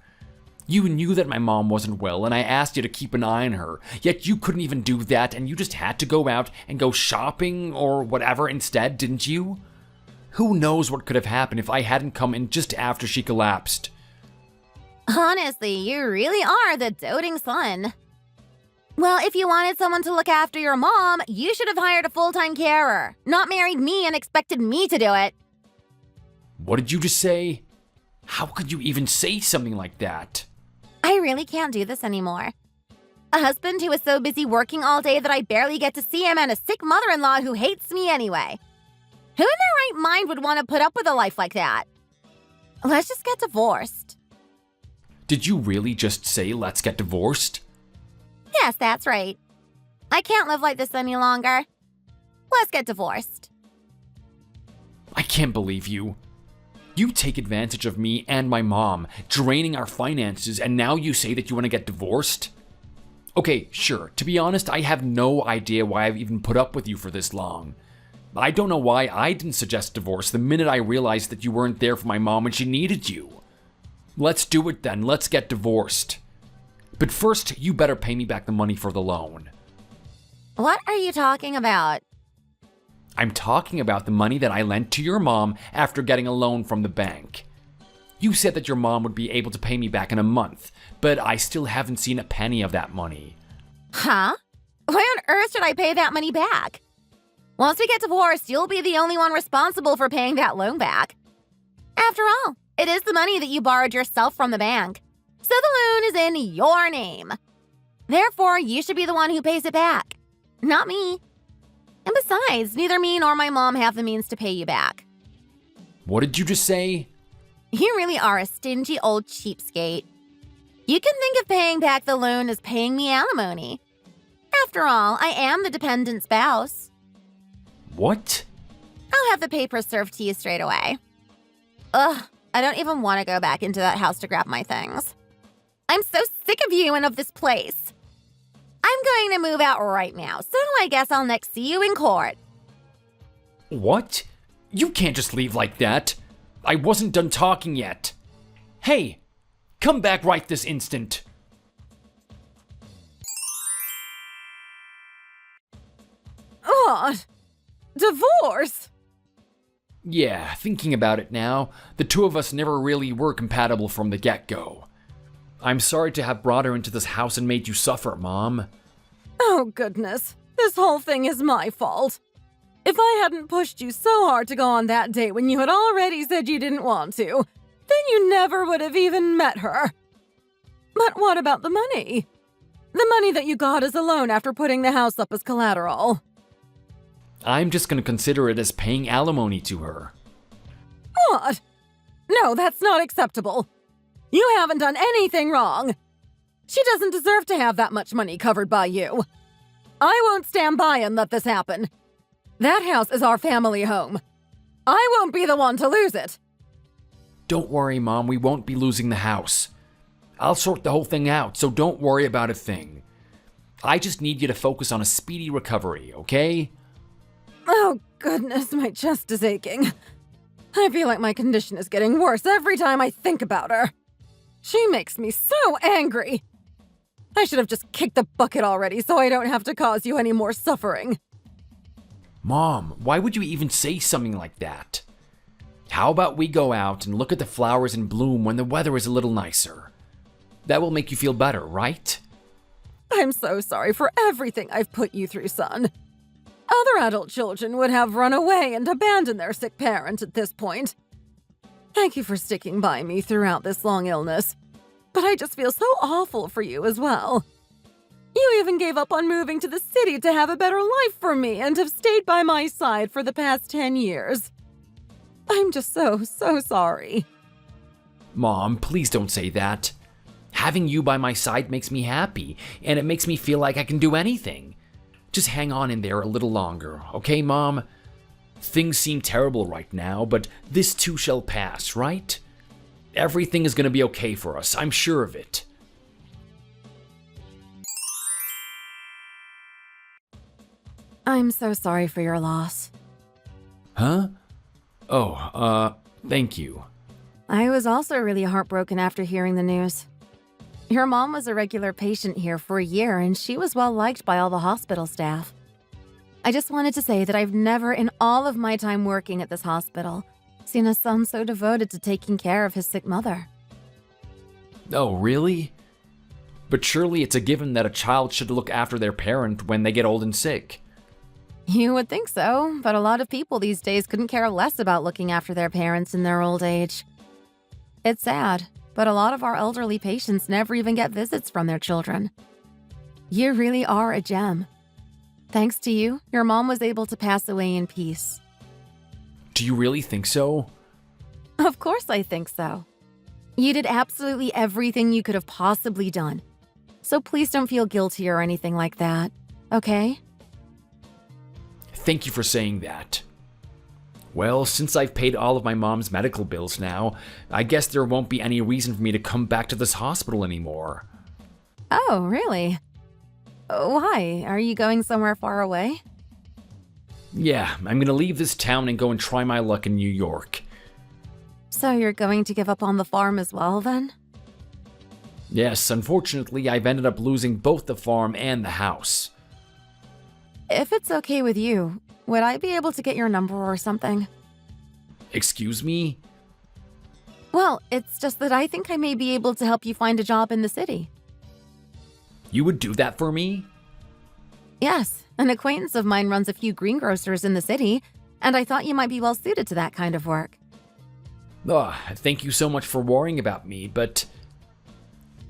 You knew that my mom wasn't well, and I asked you to keep an eye on her, yet you couldn't even do that, and you just had to go out and go shopping or whatever instead, didn't you? Who knows what could have happened if I hadn't come in just after she collapsed? Honestly, you really are the doting son. Well, if you wanted someone to look after your mom, you should have hired a full-time carer, not married me and expected me to do it. What did you just say? How could you even say something like that? I really can't do this anymore. A husband who is so busy working all day that I barely get to see him, and a sick mother-in-law who hates me anyway. Who in their right mind would want to put up with a life like that? Let's just get divorced. Did you really just say let's get divorced? Yes, that's right. I can't live like this any longer. Let's get divorced. I can't believe you. You take advantage of me and my mom, draining our finances, and now you say that you want to get divorced? Okay, sure. To be honest, I have no idea why I've even put up with you for this long. I don't know why I didn't suggest divorce the minute I realized that you weren't there for my mom when she needed you. Let's do it then. Let's get divorced. But first, you better pay me back the money for the loan. What are you talking about? I'm talking about the money that I lent to your mom after getting a loan from the bank. You said that your mom would be able to pay me back in a month, but I still haven't seen a penny of that money. Huh? Why on earth should I pay that money back? Once we get divorced, you'll be the only one responsible for paying that loan back. After all, it is the money that you borrowed yourself from the bank, so the loan is in your name. Therefore, you should be the one who pays it back, not me. And besides, neither me nor my mom have the means to pay you back. What did you just say? You really are a stingy old cheapskate. You can think of paying back the loan as paying me alimony. After all, I am the dependent spouse. What? I'll have the papers served to you straight away. Ugh, I don't even want to go back into that house to grab my things. I'm so sick of you and of this place. I'm going to move out right now, so I guess I'll next see you in court. What? You can't just leave like that. I wasn't done talking yet. Hey, come back right this instant. What? Divorce? Yeah, thinking about it now, the two of us never really were compatible from the get-go. I'm sorry to have brought her into this house and made you suffer, Mom. Oh, goodness. This whole thing is my fault. If I hadn't pushed you so hard to go on that date when you had already said you didn't want to, then you never would have even met her. But what about the money? The money that you got as a loan after putting the house up as collateral. I'm just gonna consider it as paying alimony to her. What? No, that's not acceptable. You haven't done anything wrong. She doesn't deserve to have that much money covered by you. I won't stand by and let this happen. That house is our family home. I won't be the one to lose it. Don't worry, Mom, we won't be losing the house. I'll sort the whole thing out, so don't worry about a thing. I just need you to focus on a speedy recovery, okay? Oh, goodness, my chest is aching. I feel like my condition is getting worse every time I think about her. She makes me so angry. I should have just kicked the bucket already so I don't have to cause you any more suffering. Mom, why would you even say something like that? How about we go out and look at the flowers in bloom when the weather is a little nicer? That will make you feel better, right? I'm so sorry for everything I've put you through, son. Other adult children would have run away and abandoned their sick parent at this point. Thank you for sticking by me throughout this long illness, but I just feel so awful for you as well. You even gave up on moving to the city to have a better life for me and have stayed by my side for the past 10 years. I'm just so sorry. Mom, please don't say that. Having you by my side makes me happy, and it makes me feel like I can do anything. Just hang on in there a little longer, okay, Mom? Things seem terrible right now, but this too shall pass, right? Everything is gonna be okay for us, I'm sure of it. I'm so sorry for your loss. Huh? Oh, thank you. I was also really heartbroken after hearing the news. Your mom was a regular patient here for a year, and she was well liked by all the hospital staff. I just wanted to say that I've never in all of my time working at this hospital seen a son so devoted to taking care of his sick mother. Oh, really? But surely it's a given that a child should look after their parent when they get old and sick. You would think so, but a lot of people these days couldn't care less about looking after their parents in their old age. It's sad, but a lot of our elderly patients never even get visits from their children. You really are a gem. Thanks to you, your mom was able to pass away in peace. Do you really think so? Of course I think so. You did absolutely everything you could have possibly done. So please don't feel guilty or anything like that, okay? Thank you for saying that. Well, since I've paid all of my mom's medical bills now, I guess there won't be any reason for me to come back to this hospital anymore. Oh, really? Why? Are you going somewhere far away? Yeah, I'm gonna leave this town and go and try my luck in New York. So you're going to give up on the farm as well, then? Yes, unfortunately, I've ended up losing both the farm and the house. If it's okay with you, would I be able to get your number or something? Excuse me? Well, it's just that I think I may be able to help you find a job in the city. You would do that for me? Yes, an acquaintance of mine runs a few greengrocers in the city, and I thought you might be well suited to that kind of work. Thank you so much for worrying about me, but...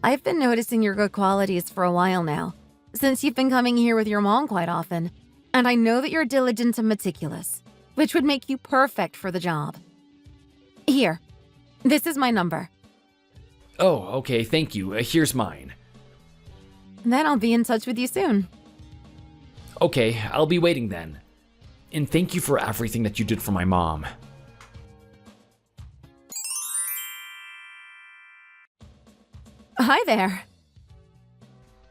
I've been noticing your good qualities for a while now, since you've been coming here with your mom quite often, and I know that you're diligent and meticulous, which would make you perfect for the job. Here, this is my number. Oh, okay, thank you. Here's mine. Then I'll be in touch with you soon. Okay, I'll be waiting then. And thank you for everything that you did for my mom. Hi there.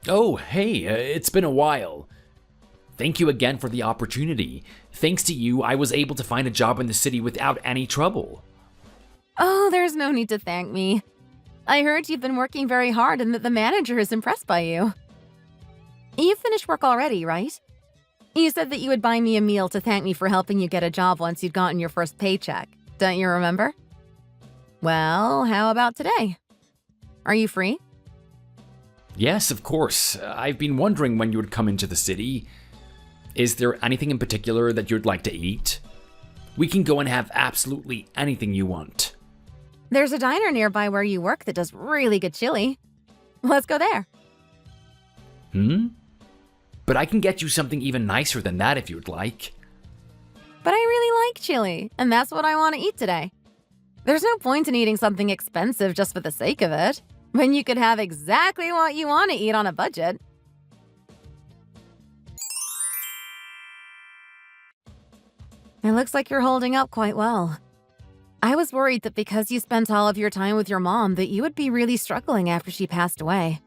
Oh, hey, it's been a while. Thank you again for the opportunity. Thanks to you, I was able to find a job in the city without any trouble. Oh, there's no need to thank me. I heard you've been working very hard and that the manager is impressed by you. You finished work already, right? You said that you would buy me a meal to thank me for helping you get a job once you'd gotten your first paycheck. Don't you remember? Well, how about today? Are you free? Yes, of course. I've been wondering when you would come into the city. Is there anything in particular that you'd like to eat? We can go and have absolutely anything you want. There's a diner nearby where you work that does really good chili. Let's go there. But I can get you something even nicer than that if you'd like. But I really like chili, and that's what I want to eat today. There's no point in eating something expensive just for the sake of it, when you could have exactly what you want to eat on a budget. It looks like you're holding up quite well. I was worried that because you spent all of your time with your mom that you would be really struggling after she passed away.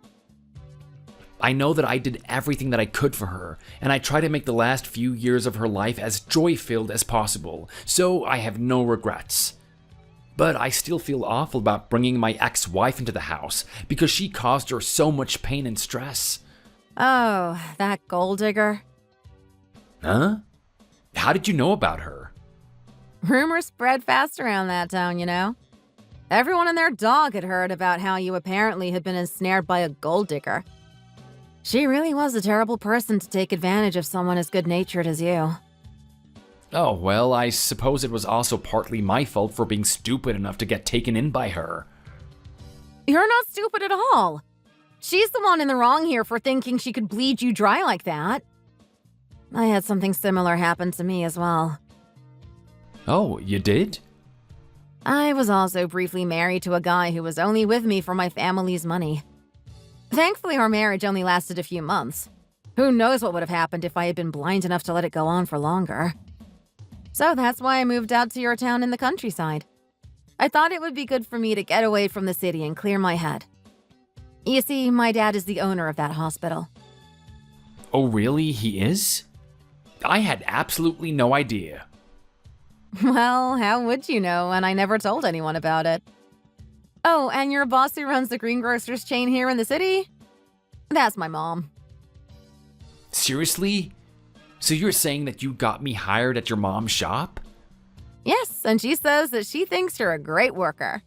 I know that I did everything that I could for her, and I tried to make the last few years of her life as joy-filled as possible, so I have no regrets. But I still feel awful about bringing my ex-wife into the house, because she caused her so much pain and stress. Oh, that gold digger. Huh? How did you know about her? Rumors spread fast around that town, you know. Everyone and their dog had heard about how you apparently had been ensnared by a gold digger. She really was a terrible person to take advantage of someone as good-natured as you. Oh, well, I suppose it was also partly my fault for being stupid enough to get taken in by her. You're not stupid at all. She's the one in the wrong here for thinking she could bleed you dry like that. I had something similar happen to me as well. Oh, you did? I was also briefly married to a guy who was only with me for my family's money. Thankfully, our marriage only lasted a few months. Who knows what would have happened if I had been blind enough to let it go on for longer. So that's why I moved out to your town in the countryside. I thought it would be good for me to get away from the city and clear my head. You see, my dad is the owner of that hospital. Oh, really? He is? I had absolutely no idea. Well, how would you know when I never told anyone about it? Oh, and your boss who runs the greengrocer's chain here in the city? That's my mom. Seriously? So you're saying that you got me hired at your mom's shop? Yes, and she says that she thinks you're a great worker.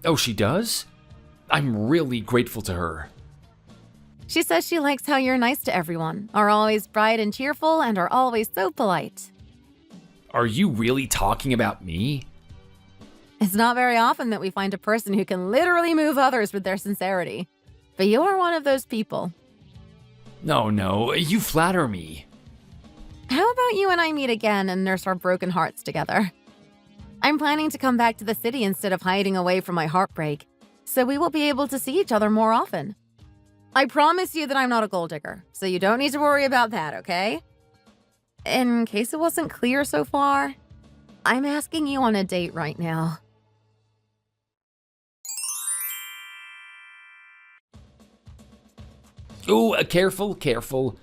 Oh, she does? I'm really grateful to her. She says she likes how you're nice to everyone, are always bright and cheerful, and are always so polite. Are you really talking about me? It's not very often that we find a person who can literally move others with their sincerity. But you are one of those people. No, you flatter me. How about you and I meet again and nurse our broken hearts together? I'm planning to come back to the city instead of hiding away from my heartbreak, so we will be able to see each other more often. I promise you that I'm not a gold digger, so you don't need to worry about that, okay? In case it wasn't clear so far, I'm asking you on a date right now. Oh, careful.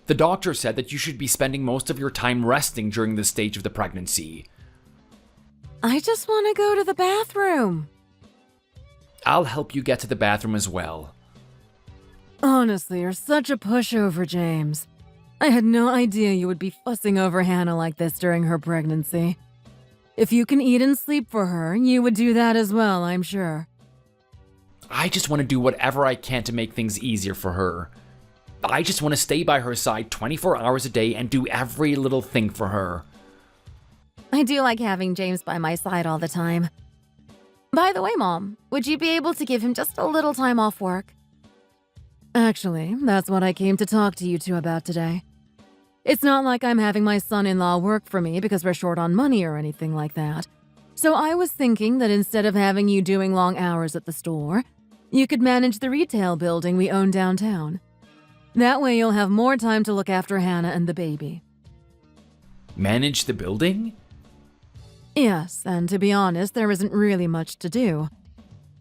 The doctor said that you should be spending most of your time resting during this stage of the pregnancy. I just want to go to the bathroom. I'll help you get to the bathroom as well. Honestly, you're such a pushover, James. I had no idea you would be fussing over Hannah like this during her pregnancy. If you can eat and sleep for her, you would do that as well, I'm sure. I just want to do whatever I can to make things easier for her. I just want to stay by her side 24 hours a day and do every little thing for her. I do like having James by my side all the time. By the way, Mom, would you be able to give him just a little time off work? Actually, that's what I came to talk to you two about today. It's not like I'm having my son-in-law work for me because we're short on money or anything like that. So I was thinking that instead of having you doing long hours at the store, you could manage the retail building we own downtown. That way you'll have more time to look after Hannah and the baby. Manage the building? Yes, and to be honest, there isn't really much to do.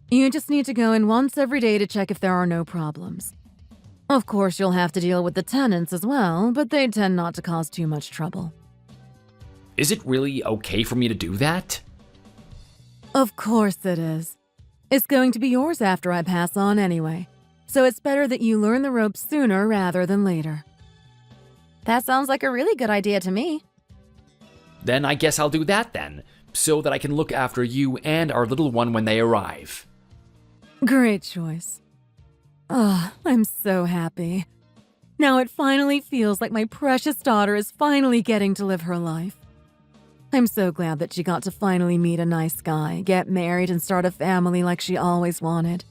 You just need to go in once every day to check if there are no problems. Of course, you'll have to deal with the tenants as well, but they tend not to cause too much trouble. Is it really okay for me to do that? Of course it is. It's going to be yours after I pass on anyway, so it's better that you learn the ropes sooner rather than later. That sounds like a really good idea to me. Then I guess I'll do that then, so that I can look after you and our little one when they arrive. Great choice. Oh, I'm so happy. Now it finally feels like my precious daughter is finally getting to live her life. I'm so glad that she got to finally meet a nice guy, get married, and start a family like she always wanted.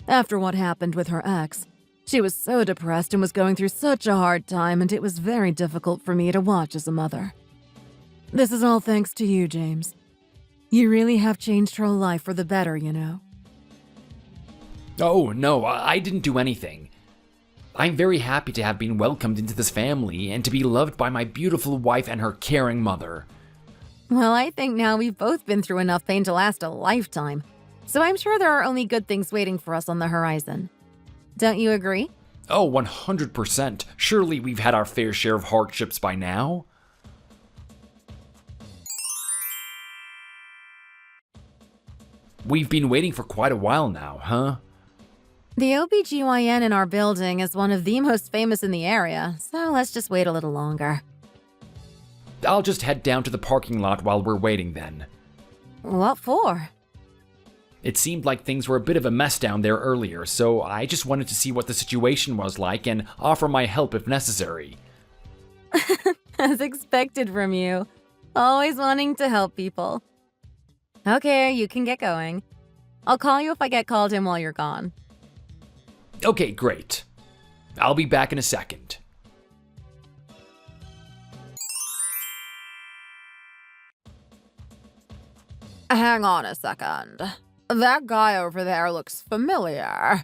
After what happened with her ex, she was so depressed and was going through such a hard time, and it was very difficult for me to watch as a mother. This is all thanks to you, James. You really have changed her life for the better, you know. Oh, no, I didn't do anything. I'm very happy to have been welcomed into this family and to be loved by my beautiful wife and her caring mother. Well, I think now we've both been through enough pain to last a lifetime, so I'm sure there are only good things waiting for us on the horizon. Don't you agree? Oh, 100%. Surely we've had our fair share of hardships by now. We've been waiting for quite a while now, huh? The OBGYN in our building is one of the most famous in the area, so let's just wait a little longer. I'll just head down to the parking lot while we're waiting then. What for? It seemed like things were a bit of a mess down there earlier, so I just wanted to see what the situation was like and offer my help if necessary. As expected from you. Always wanting to help people. Okay, you can get going. I'll call you if I get called in while you're gone. Okay, great. I'll be back in a second. Hang on a second. That guy over there looks familiar.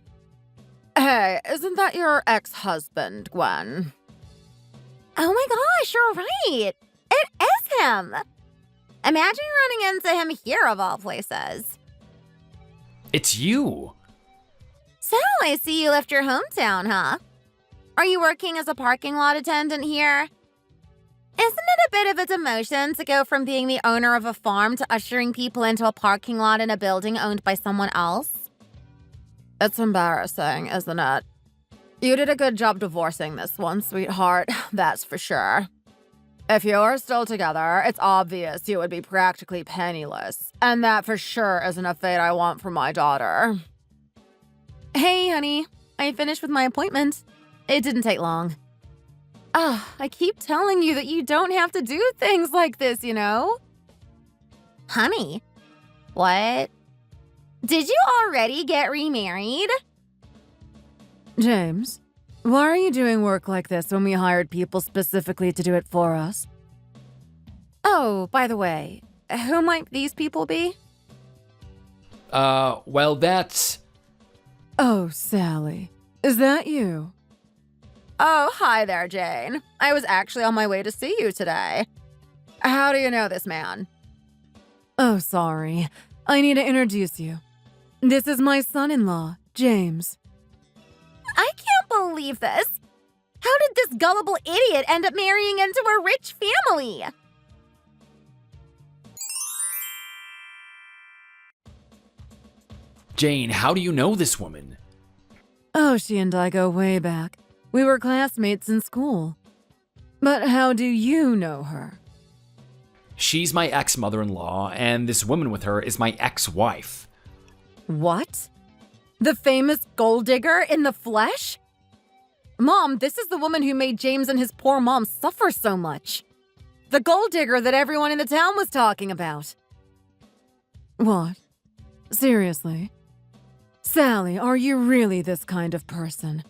Hey, isn't that your ex-husband, Gwen? Oh my gosh, you're right. It is him. Imagine running into him here of all places. It's you! So, I see you left your hometown, huh? Are you working as a parking lot attendant here? Isn't it a bit of a demotion to go from being the owner of a farm to ushering people into a parking lot in a building owned by someone else? It's embarrassing, isn't it? You did a good job divorcing this one, sweetheart, that's for sure. If you're still together, it's obvious you would be practically penniless, and that for sure isn't a fate I want for my daughter. Hey, honey, I finished with my appointment. It didn't take long. I keep telling you that you don't have to do things like this, you know? Honey, what? Did you already get remarried? James, why are you doing work like this when we hired people specifically to do it for us? Oh, by the way, who might these people be? Well, that's... Oh, Sally, is that you? Oh, hi there, Jane. I was actually on my way to see you today. How do you know this man? Oh, sorry. I need to introduce you. This is my son-in-law, James. I can't believe this. How did this gullible idiot end up marrying into a rich family? Jane, how do you know this woman? Oh, she and I go way back. We were classmates in school. But how do you know her? She's my ex-mother-in-law, and this woman with her is my ex-wife. What? The famous gold digger in the flesh? Mom, this is the woman who made James and his poor mom suffer so much. The gold digger that everyone in the town was talking about. What? Seriously? Sally, are you really this kind of person?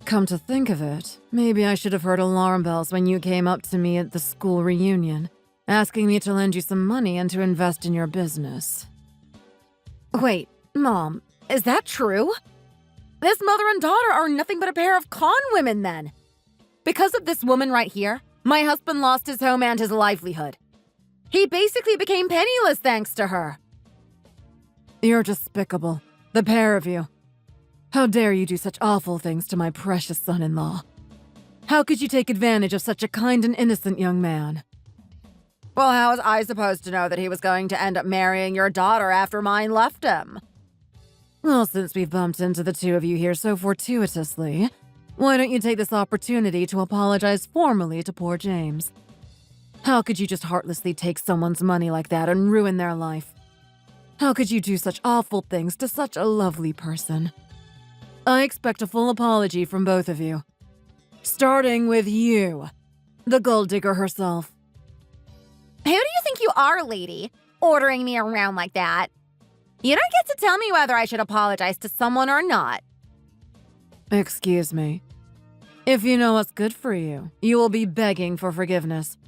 Come to think of it, maybe I should have heard alarm bells when you came up to me at the school reunion, asking me to lend you some money and to invest in your business. Wait, Mom, is that true? This mother and daughter are nothing but a pair of con women then. Because of this woman right here, my husband lost his home and his livelihood. He basically became penniless thanks to her. You're despicable, the pair of you. How dare you do such awful things to my precious son-in-law? How could you take advantage of such a kind and innocent young man? Well, how was I supposed to know that he was going to end up marrying your daughter after mine left him? Well, since we've bumped into the two of you here so fortuitously, why don't you take this opportunity to apologize formally to poor James? How could you just heartlessly take someone's money like that and ruin their life? How could you do such awful things to such a lovely person? I expect a full apology from both of you. Starting with you, the gold digger herself. Who do you think you are, lady? Ordering me around like that? You don't get to tell me whether I should apologize to someone or not. Excuse me. If you know what's good for you, you will be begging for forgiveness.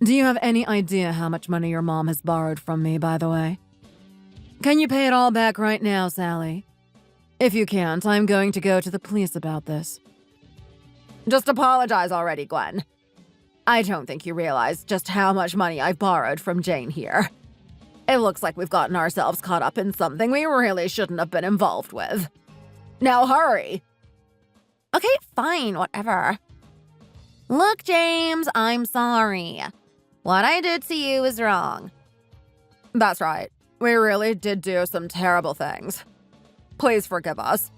Do you have any idea how much money your mom has borrowed from me, by the way? Can you pay it all back right now, Sally? If you can't, I'm going to go to the police about this. Just apologize already, Gwen. I don't think you realize just how much money I've borrowed from Jane here. It looks like we've gotten ourselves caught up in something we really shouldn't have been involved with. Now hurry! Okay, fine, whatever. Look, James, I'm sorry. What I did to you is wrong. That's right. We really did do some terrible things. Please forgive us.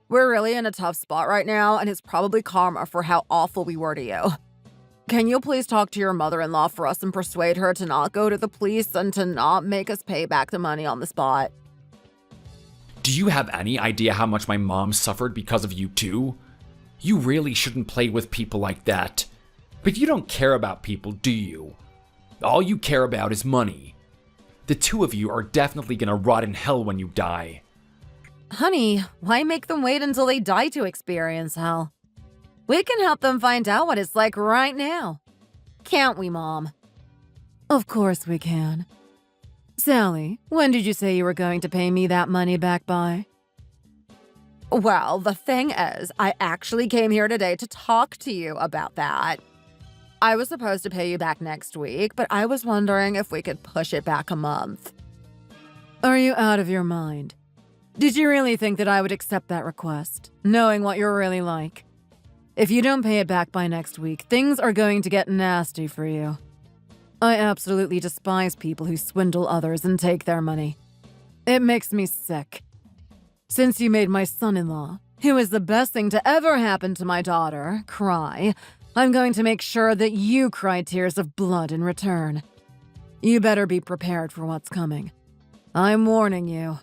We're really in a tough spot right now, and it's probably karma for how awful we were to you. Can you please talk to your mother-in-law for us and persuade her to not go to the police and to not make us pay back the money on the spot? Do you have any idea how much my mom suffered because of you too? You really shouldn't play with people like that. But you don't care about people, do you? All you care about is money. The two of you are definitely gonna rot in hell when you die. Honey, why make them wait until they die to experience hell? We can help them find out what it's like right now. Can't we, Mom? Of course we can. Sally, when did you say you were going to pay me that money back by? Well, the thing is, I actually came here today to talk to you about that. I was supposed to pay you back next week, but I was wondering if we could push it back a month. Are you out of your mind? Did you really think that I would accept that request, knowing what you're really like? If you don't pay it back by next week, things are going to get nasty for you. I absolutely despise people who swindle others and take their money. It makes me sick. Since you made my son-in-law, who is the best thing to ever happen to my daughter, cry, I'm going to make sure that you cry tears of blood in return. You better be prepared for what's coming. I'm warning you.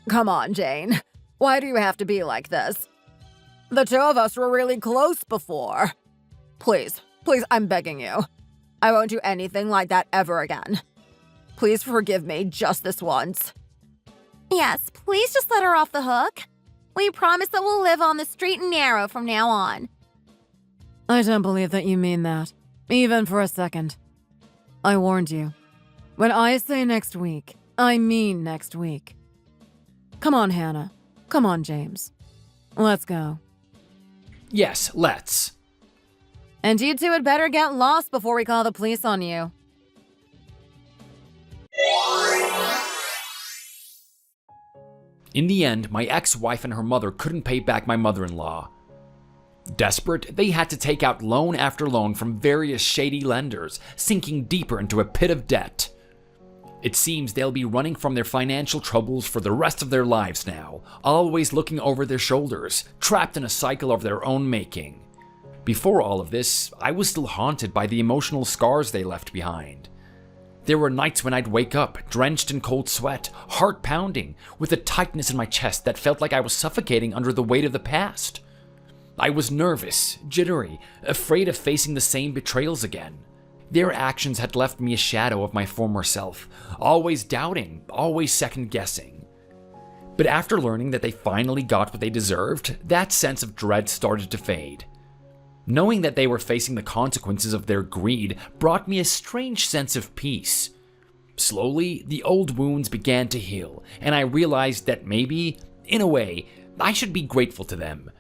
Come on, Jane. Why do you have to be like this? The two of us were really close before. Please, I'm begging you. I won't do anything like that ever again. Please forgive me just this once. Yes, please just let her off the hook. We promise that we'll live on the straight and narrow from now on. I don't believe that you mean that, even for a second. I warned you. When I say next week, I mean next week. Come on, Hannah. Come on, James. Let's go. Yes, let's. And you two had better get lost before we call the police on you. In the end, my ex-wife and her mother couldn't pay back my mother-in-law. Desperate, they had to take out loan after loan from various shady lenders, sinking deeper into a pit of debt. It seems they'll be running from their financial troubles for the rest of their lives now, always looking over their shoulders, trapped in a cycle of their own making. Before all of this, I was still haunted by the emotional scars they left behind. There were nights when I'd wake up, drenched in cold sweat, heart pounding, with a tightness in my chest that felt like I was suffocating under the weight of the past. I was nervous, jittery, afraid of facing the same betrayals again. Their actions had left me a shadow of my former self, always doubting, always second-guessing. But after learning that they finally got what they deserved, that sense of dread started to fade. Knowing that they were facing the consequences of their greed brought me a strange sense of peace. Slowly, the old wounds began to heal, and I realized that maybe, in a way, I should be grateful to them.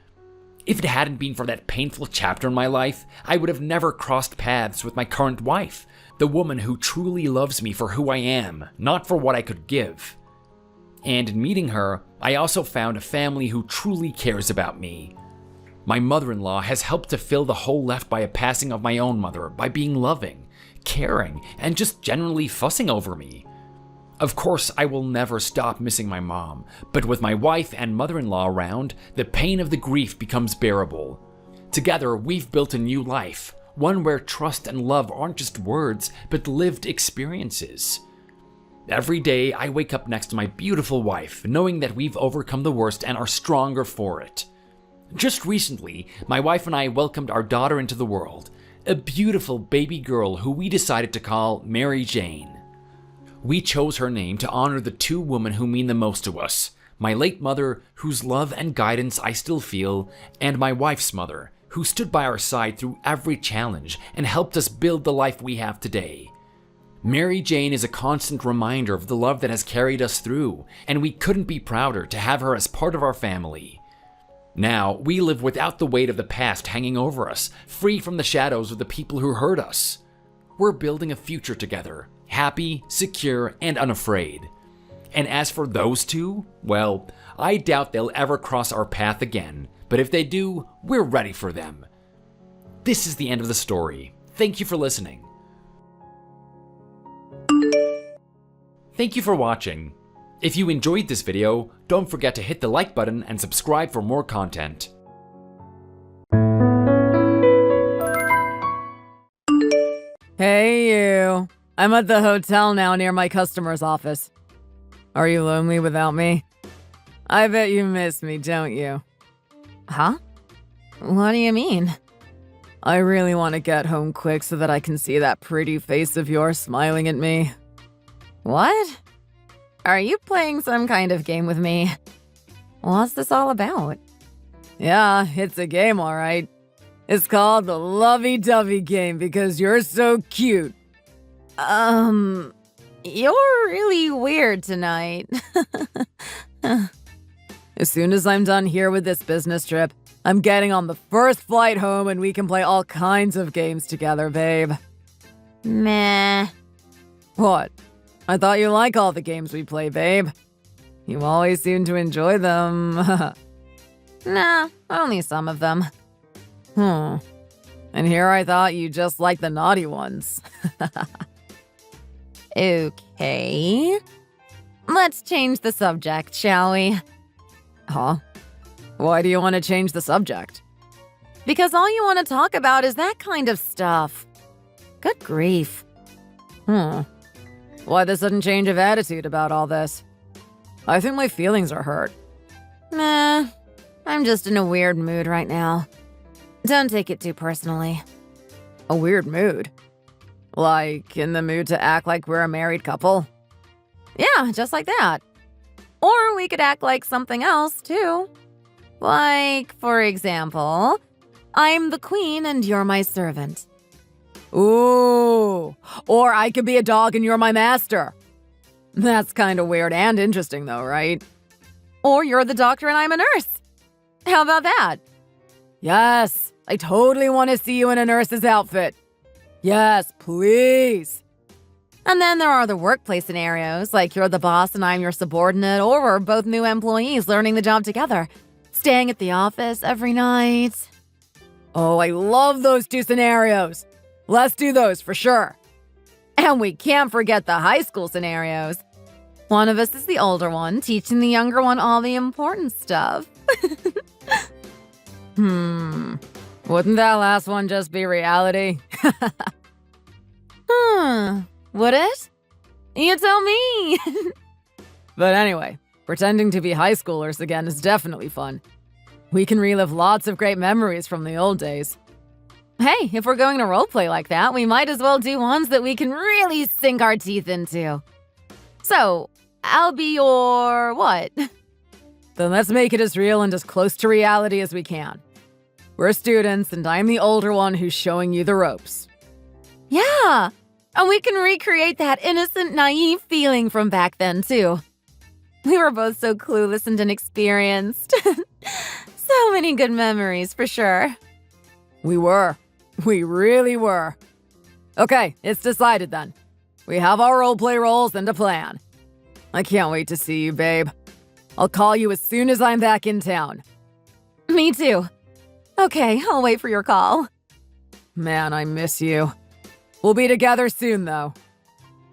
If it hadn't been for that painful chapter in my life, I would have never crossed paths with my current wife, the woman who truly loves me for who I am, not for what I could give. And in meeting her, I also found a family who truly cares about me. My mother-in-law has helped to fill the hole left by a passing of my own mother by being loving, caring, and just generally fussing over me. Of course, I will never stop missing my mom, but with my wife and mother-in-law around, the pain of the grief becomes bearable. Together, we've built a new life, one where trust and love aren't just words, but lived experiences. Every day, I wake up next to my beautiful wife, knowing that we've overcome the worst and are stronger for it. Just recently, my wife and I welcomed our daughter into the world, a beautiful baby girl who we decided to call Mary Jane. We chose her name to honor the two women who mean the most to us, my late mother, whose love and guidance I still feel, and my wife's mother, who stood by our side through every challenge and helped us build the life we have today. Mary Jane is a constant reminder of the love that has carried us through, and we couldn't be prouder to have her as part of our family. Now, we live without the weight of the past hanging over us, free from the shadows of the people who hurt us. We're building a future together, happy, secure, and unafraid. And as for those two, well, I doubt they'll ever cross our path again, but if they do, we're ready for them. This is the end of the story. Thank you for listening. Thank you for watching. If you enjoyed this video, don't forget to hit the like button and subscribe for more content. Hey you. I'm at the hotel now near my customer's office. Are you lonely without me? I bet you miss me, don't you? Huh? What do you mean? I really want to get home quick so that I can see that pretty face of yours smiling at me. What? Are you playing some kind of game with me? What's this all about? Yeah, it's a game, all right. It's called the Lovey-Dovey game because you're so cute. You're really weird tonight. As soon as I'm done here with this business trip, I'm getting on the first flight home and we can play all kinds of games together, babe. Meh. What? I thought you like all the games we play, babe. You always seem to enjoy them. Nah, only some of them. And here I thought you just liked the naughty ones. Okay. Let's change the subject, shall we? Huh? Why do you want to change the subject? Because all you want to talk about is that kind of stuff. Good grief. Why the sudden change of attitude about all this? I think my feelings are hurt. Nah, I'm just in a weird mood right now. Don't take it too personally. A weird mood? Like, in the mood to act like we're a married couple? Yeah, just like that. Or we could act like something else, too. Like, for example, I'm the queen and you're my servant. Ooh, or I could be a dog and you're my master. That's kind of weird and interesting though, right? Or you're the doctor and I'm a nurse. How about that? Yes, I totally want to see you in a nurse's outfit. Yes, please. And then there are the workplace scenarios, like you're the boss and I'm your subordinate, or we're both new employees learning the job together, staying at the office every night. Oh, I love those two scenarios. Let's do those for sure. And we can't forget the high school scenarios. One of us is the older one, teaching the younger one all the important stuff. Wouldn't that last one just be reality? Would it? You tell me. But anyway, pretending to be high schoolers again is definitely fun. We can relive lots of great memories from the old days. Hey, if we're going to roleplay like that, we might as well do ones that we can really sink our teeth into. So, I'll be your what? Then let's make it as real and as close to reality as we can. We're students, and I'm the older one who's showing you the ropes. Yeah, and we can recreate that innocent, naive feeling from back then, too. We were both so clueless and inexperienced. So many good memories, for sure. We were. We really were. Okay, it's decided then. We have our roleplay roles and a plan. I can't wait to see you, babe. I'll call you as soon as I'm back in town. Me too. Okay, I'll wait for your call. Man, I miss you. We'll be together soon, though.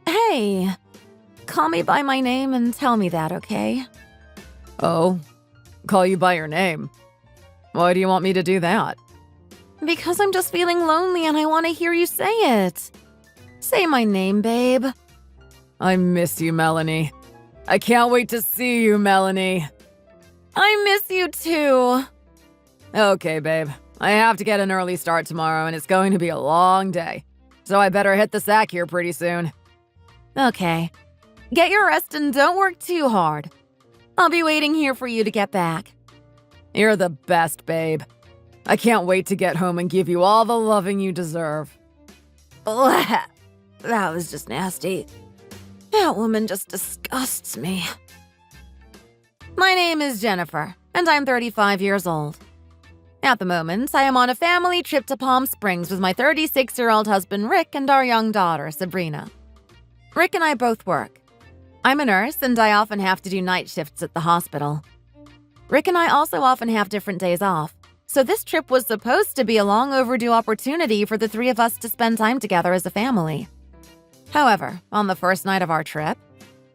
Hey, call me by my name and tell me that, okay? Oh, call you by your name? Why do you want me to do that? Because I'm just feeling lonely and I want to hear you say it. Say my name, babe. I miss you, Melanie. I can't wait to see you, Melanie. I miss you too. Okay, babe. I have to get an early start tomorrow and it's going to be a long day. So I better hit the sack here pretty soon. Okay. Get your rest and don't work too hard. I'll be waiting here for you to get back. You're the best, babe. I can't wait to get home and give you all the loving you deserve. Blah. That was just nasty. That woman just disgusts me. My name is Jennifer, and I'm 35 years old. At the moment, I am on a family trip to Palm Springs with my 36-year-old husband Rick and our young daughter, Sabrina. Rick and I both work. I'm a nurse, and I often have to do night shifts at the hospital. Rick and I also often have different days off. So this trip was supposed to be a long overdue opportunity for the three of us to spend time together as a family. However, on the first night of our trip,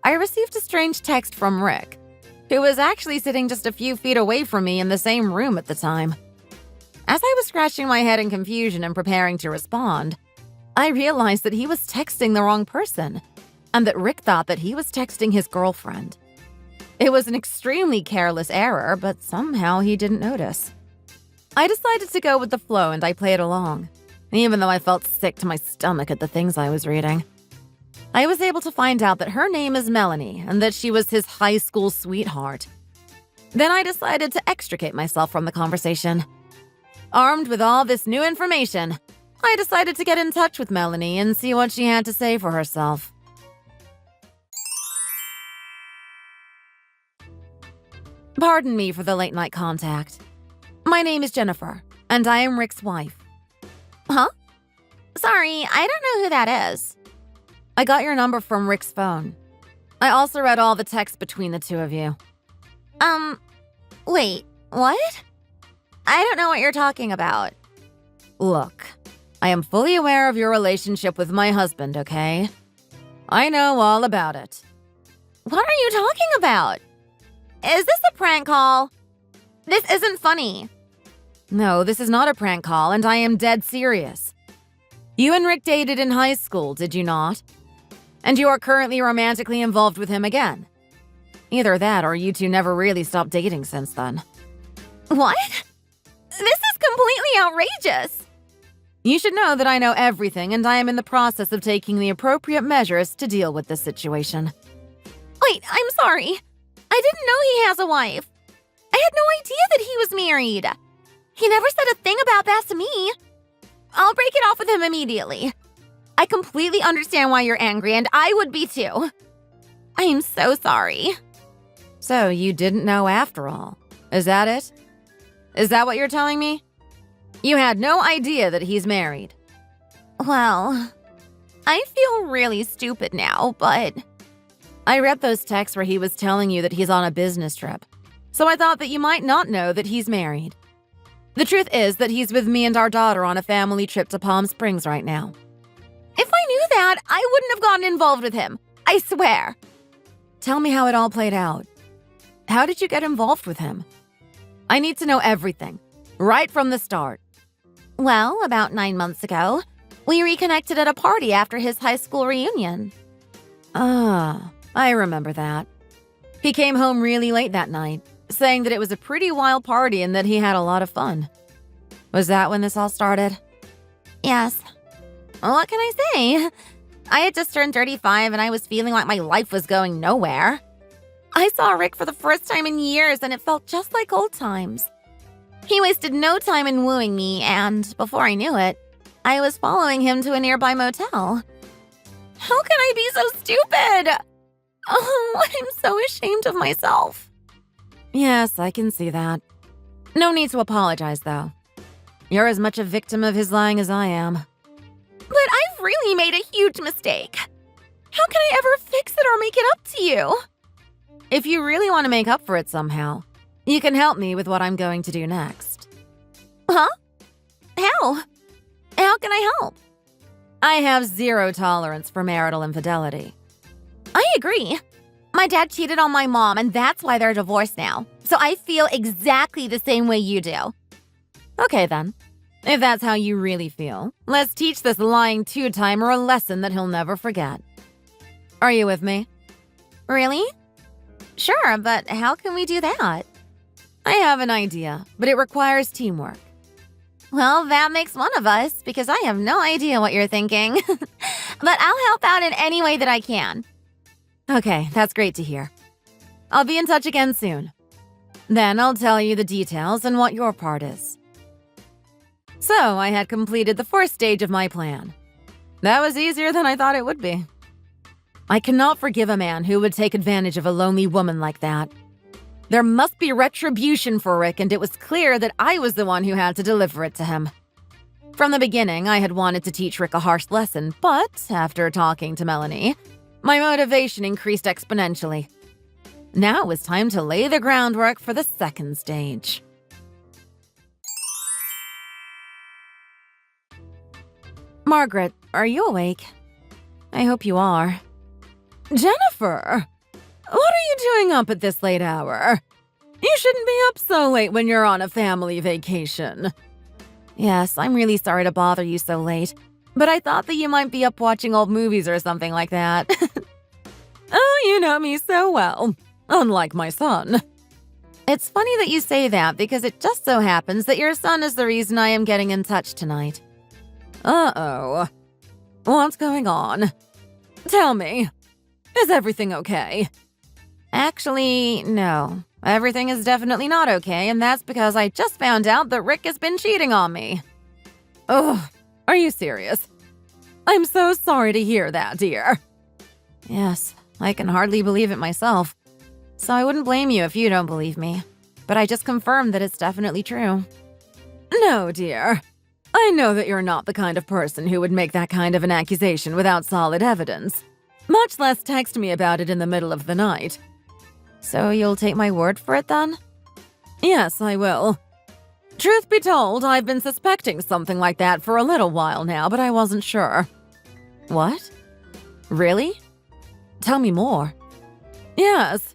I received a strange text from Rick, who was actually sitting just a few feet away from me in the same room at the time. As I was scratching my head in confusion and preparing to respond, I realized that he was texting the wrong person, and that Rick thought that he was texting his girlfriend. It was an extremely careless error, but somehow he didn't notice. I decided to go with the flow and I played along, even though I felt sick to my stomach at the things I was reading. I was able to find out that her name is Melanie and that she was his high school sweetheart. Then I decided to extricate myself from the conversation. Armed with all this new information, I decided to get in touch with Melanie and see what she had to say for herself. Pardon me for the late-night contact. My name is Jennifer, and I am Rick's wife. Huh? Sorry, I don't know who that is. I got your number from Rick's phone. I also read all the texts between the two of you. Wait, what? I don't know what you're talking about. Look, I am fully aware of your relationship with my husband, okay? I know all about it. What are you talking about? Is this a prank call? This isn't funny. No, this is not a prank call, and I am dead serious. You and Rick dated in high school, did you not? And you are currently romantically involved with him again. Either that or you two never really stopped dating since then. What? This is completely outrageous. You should know that I know everything, and I am in the process of taking the appropriate measures to deal with this situation. Wait, I'm sorry. I didn't know he has a wife. I had no idea that he was married. He never said a thing about that to me. I'll break it off with him immediately. I completely understand why you're angry, and I would be too. I am so sorry. So you didn't know after all. Is that it? Is that what you're telling me? You had no idea that he's married. Well, I feel really stupid now, but... I read those texts where he was telling you that he's on a business trip. So I thought that you might not know that he's married. The truth is that he's with me and our daughter on a family trip to Palm Springs right now. If I knew that, I wouldn't have gotten involved with him. I swear. Tell me how it all played out. How did you get involved with him? I need to know everything, right from the start. Well, about 9 months ago, we reconnected at a party after his high school reunion. Ah, I remember that. He came home really late that night, saying that it was a pretty wild party and that he had a lot of fun. Was that when this all started? Yes. What can I say? I had just turned 35 and I was feeling like my life was going nowhere. I saw Rick for the first time in years and it felt just like old times. He wasted no time in wooing me, and before I knew it, I was following him to a nearby motel. How can I be so stupid? Oh, I'm so ashamed of myself. Yes, I can see that. No need to apologize, though. You're as much a victim of his lying as I am. But I've really made a huge mistake. How can I ever fix it or make it up to you? If you really want to make up for it somehow, you can help me with what I'm going to do next. Huh? How? How can I help? I have zero tolerance for marital infidelity. I agree. My dad cheated on my mom, and that's why they're divorced now. So I feel exactly the same way you do. Okay, then. If that's how you really feel, let's teach this lying two-timer a lesson that he'll never forget. Are you with me? Really? Sure, but how can we do that? I have an idea, but it requires teamwork. Well, that makes one of us, because I have no idea what you're thinking. But I'll help out in any way that I can. Okay, that's great to hear. I'll be in touch again soon. Then I'll tell you the details and what your part is. So, I had completed the first stage of my plan. That was easier than I thought it would be. I cannot forgive a man who would take advantage of a lonely woman like that. There must be retribution for Rick, and it was clear that I was the one who had to deliver it to him. From the beginning, I had wanted to teach Rick a harsh lesson, but after talking to Melanie, my motivation increased exponentially. Now it was time to lay the groundwork for the second stage. Margaret, are you awake? I hope you are. Jennifer! What are you doing up at this late hour? You shouldn't be up so late when you're on a family vacation. Yes, I'm really sorry to bother you so late, but I thought that you might be up watching old movies or something like that. Oh, you know me so well, unlike my son. It's funny that you say that because it just so happens that your son is the reason I am getting in touch tonight. Uh-oh. What's going on? Tell me, is everything okay? Actually, no. Everything is definitely not okay, and that's because I just found out that Rick has been cheating on me. Oh, are you serious? I'm so sorry to hear that, dear. Yes, I can hardly believe it myself. So I wouldn't blame you if you don't believe me. But I just confirmed that it's definitely true. No, dear. I know that you're not the kind of person who would make that kind of an accusation without solid evidence. Much less text me about it in the middle of the night. So you'll take my word for it then? Yes, I will. Truth be told, I've been suspecting something like that for a little while now, but I wasn't sure. What? Really? Tell me more. Yes.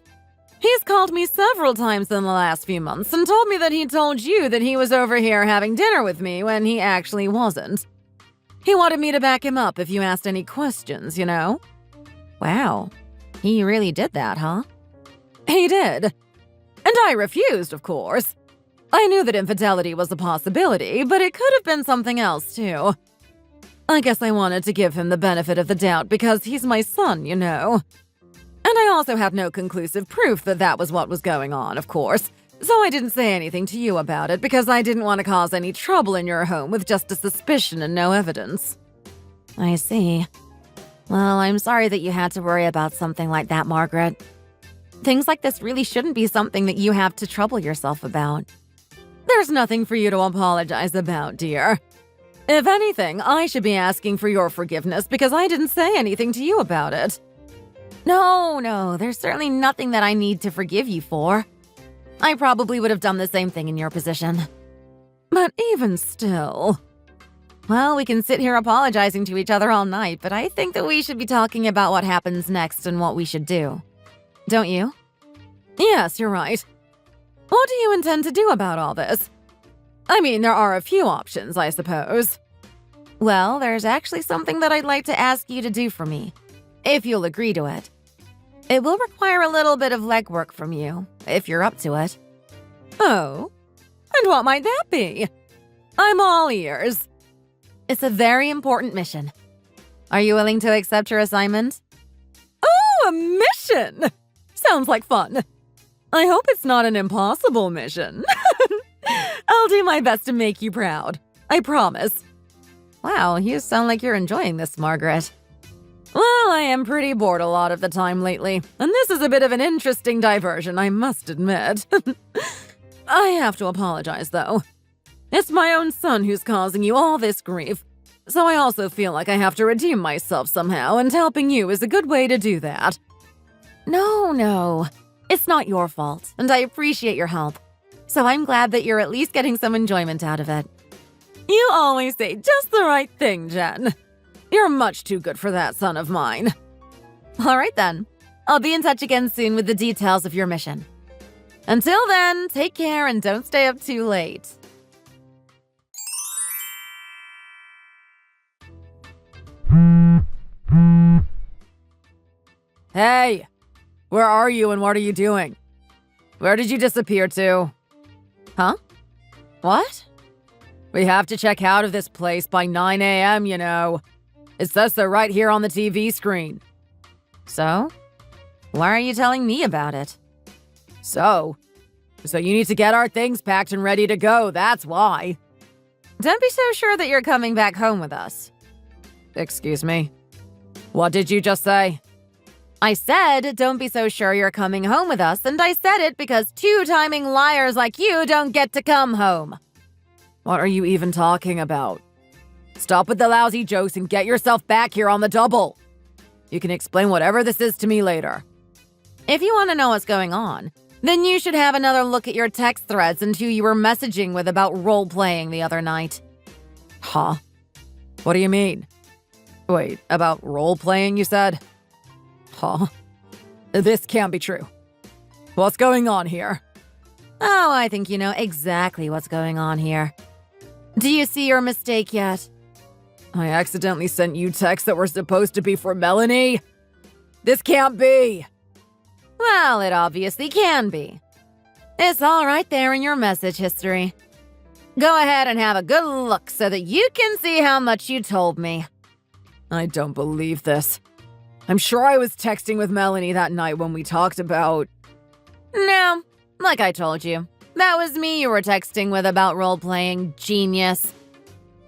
He's called me several times in the last few months and told me that he told you that he was over here having dinner with me when he actually wasn't. He wanted me to back him up if you asked any questions, you know? Wow. He really did that, huh? He did. And I refused, of course. I knew that infidelity was a possibility, but it could have been something else, too. I guess I wanted to give him the benefit of the doubt because he's my son, you know. And I also have no conclusive proof that that was what was going on, of course, so I didn't say anything to you about it because I didn't want to cause any trouble in your home with just a suspicion and no evidence. I see. Well, I'm sorry that you had to worry about something like that, Margaret. Things like this really shouldn't be something that you have to trouble yourself about. There's nothing for you to apologize about, dear. If anything, I should be asking for your forgiveness because I didn't say anything to you about it. No, there's certainly nothing that I need to forgive you for. I probably would have done the same thing in your position. But even still... Well, we can sit here apologizing to each other all night, but I think that we should be talking about what happens next and what we should do. Don't you? Yes, you're right. What do you intend to do about all this? I mean, there are a few options, I suppose. Well, there's actually something that I'd like to ask you to do for me, if you'll agree to it. It will require a little bit of legwork from you, if you're up to it. Oh? And what might that be? I'm all ears. It's a very important mission. Are you willing to accept your assignment? Oh, a mission! Sounds like fun. I hope it's not an impossible mission. I'll do my best to make you proud. I promise. Wow, you sound like you're enjoying this, Margaret. Well, I am pretty bored a lot of the time lately, and this is a bit of an interesting diversion, I must admit. I have to apologize, though. It's my own son who's causing you all this grief, so I also feel like I have to redeem myself somehow, and helping you is a good way to do that. No. It's not your fault, and I appreciate your help. So I'm glad that you're at least getting some enjoyment out of it. You always say just the right thing, Jen. You're much too good for that son of mine. All right then. I'll be in touch again soon with the details of your mission. Until then, take care and don't stay up too late. Hey! Where are you and what are you doing? Where did you disappear to? Huh? What? We have to check out of this place by 9 a.m., you know. It says so right here on the TV screen. So? Why are you telling me about it? So you need to get our things packed and ready to go, that's why. Don't be so sure that you're coming back home with us. Excuse me? What did you just say? I said, don't be so sure you're coming home with us, and I said it because two-timing liars like you don't get to come home. What are you even talking about? Stop with the lousy jokes and get yourself back here on the double. You can explain whatever this is to me later. If you want to know what's going on, then you should have another look at your text threads and who you were messaging with about role-playing the other night. Huh? What do you mean? Wait, about role-playing, you said? Huh? This can't be true. What's going on here? Oh, I think you know exactly what's going on here. Do you see your mistake yet? I accidentally sent you texts that were supposed to be for Melanie? This can't be! Well, it obviously can be. It's all right there in your message history. Go ahead and have a good look so that you can see how much you told me. I don't believe this. I'm sure I was texting with Melanie that night when we talked about... No, like I told you. That was me you were texting with about role-playing, genius.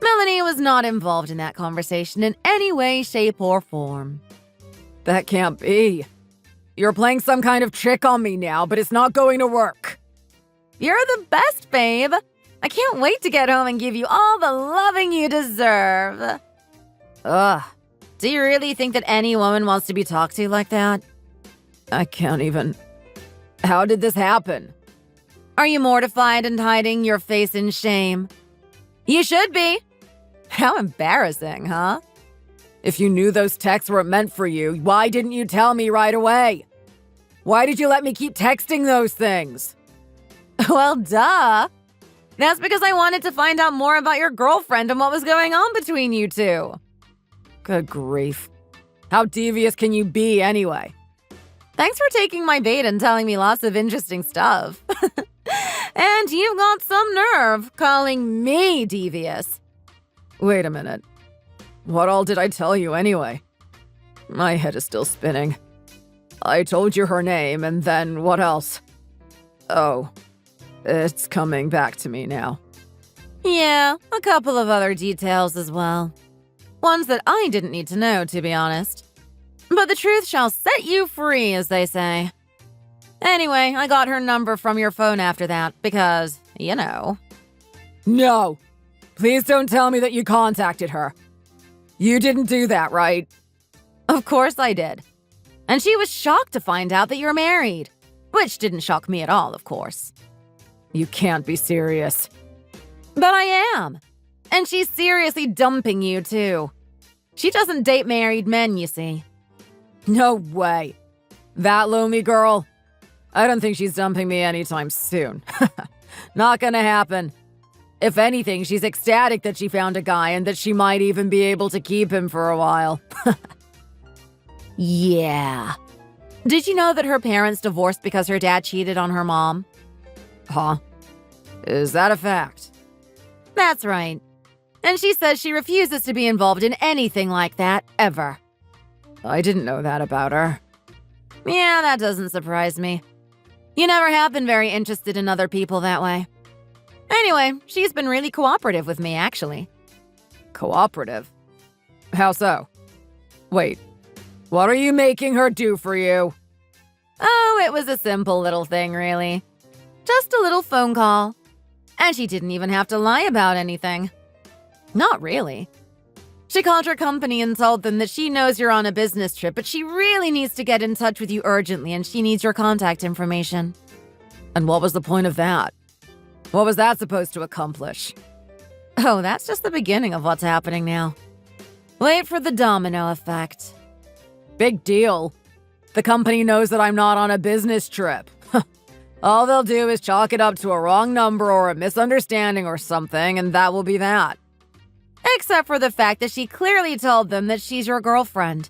Melanie was not involved in that conversation in any way, shape, or form. That can't be. You're playing some kind of trick on me now, but it's not going to work. You're the best, babe. I can't wait to get home and give you all the loving you deserve. Ugh. Do you really think that any woman wants to be talked to like that? I can't even... How did this happen? Are you mortified and hiding your face in shame? You should be. How embarrassing, huh? If you knew those texts weren't meant for you, why didn't you tell me right away? Why did you let me keep texting those things? Well, duh. That's because I wanted to find out more about your girlfriend and what was going on between you two. Good grief. How devious can you be anyway? Thanks for taking my bait and telling me lots of interesting stuff. And you've got some nerve calling me devious. Wait a minute. What all did I tell you anyway? My head is still spinning. I told you her name, and then what else? Oh, it's coming back to me now. Yeah, a couple of other details as well. Ones that I didn't need to know, to be honest. But the truth shall set you free, as they say. Anyway, I got her number from your phone after that, because, you know. No! Please don't tell me that you contacted her. You didn't do that, right? Of course I did. And she was shocked to find out that you're married. Which didn't shock me at all, of course. You can't be serious. But I am. And she's seriously dumping you, too. She doesn't date married men, you see. No way. That lonely girl? I don't think she's dumping me anytime soon. Not gonna happen. If anything, she's ecstatic that she found a guy and that she might even be able to keep him for a while. Yeah. Did you know that her parents divorced because her dad cheated on her mom? Huh? Is that a fact? That's right. And she says she refuses to be involved in anything like that, ever. I didn't know that about her. Yeah, that doesn't surprise me. You never have been very interested in other people that way. Anyway, she's been really cooperative with me, actually. Cooperative? How so? Wait, what are you making her do for you? Oh, it was a simple little thing, really. Just a little phone call. And she didn't even have to lie about anything. Not really. She called her company and told them that she knows you're on a business trip, but she really needs to get in touch with you urgently and she needs your contact information. And what was the point of that? What was that supposed to accomplish? Oh, that's just the beginning of what's happening now. Wait for the domino effect. Big deal. The company knows that I'm not on a business trip. All they'll do is chalk it up to a wrong number or a misunderstanding or something, and that will be that. Except for the fact that she clearly told them that she's your girlfriend.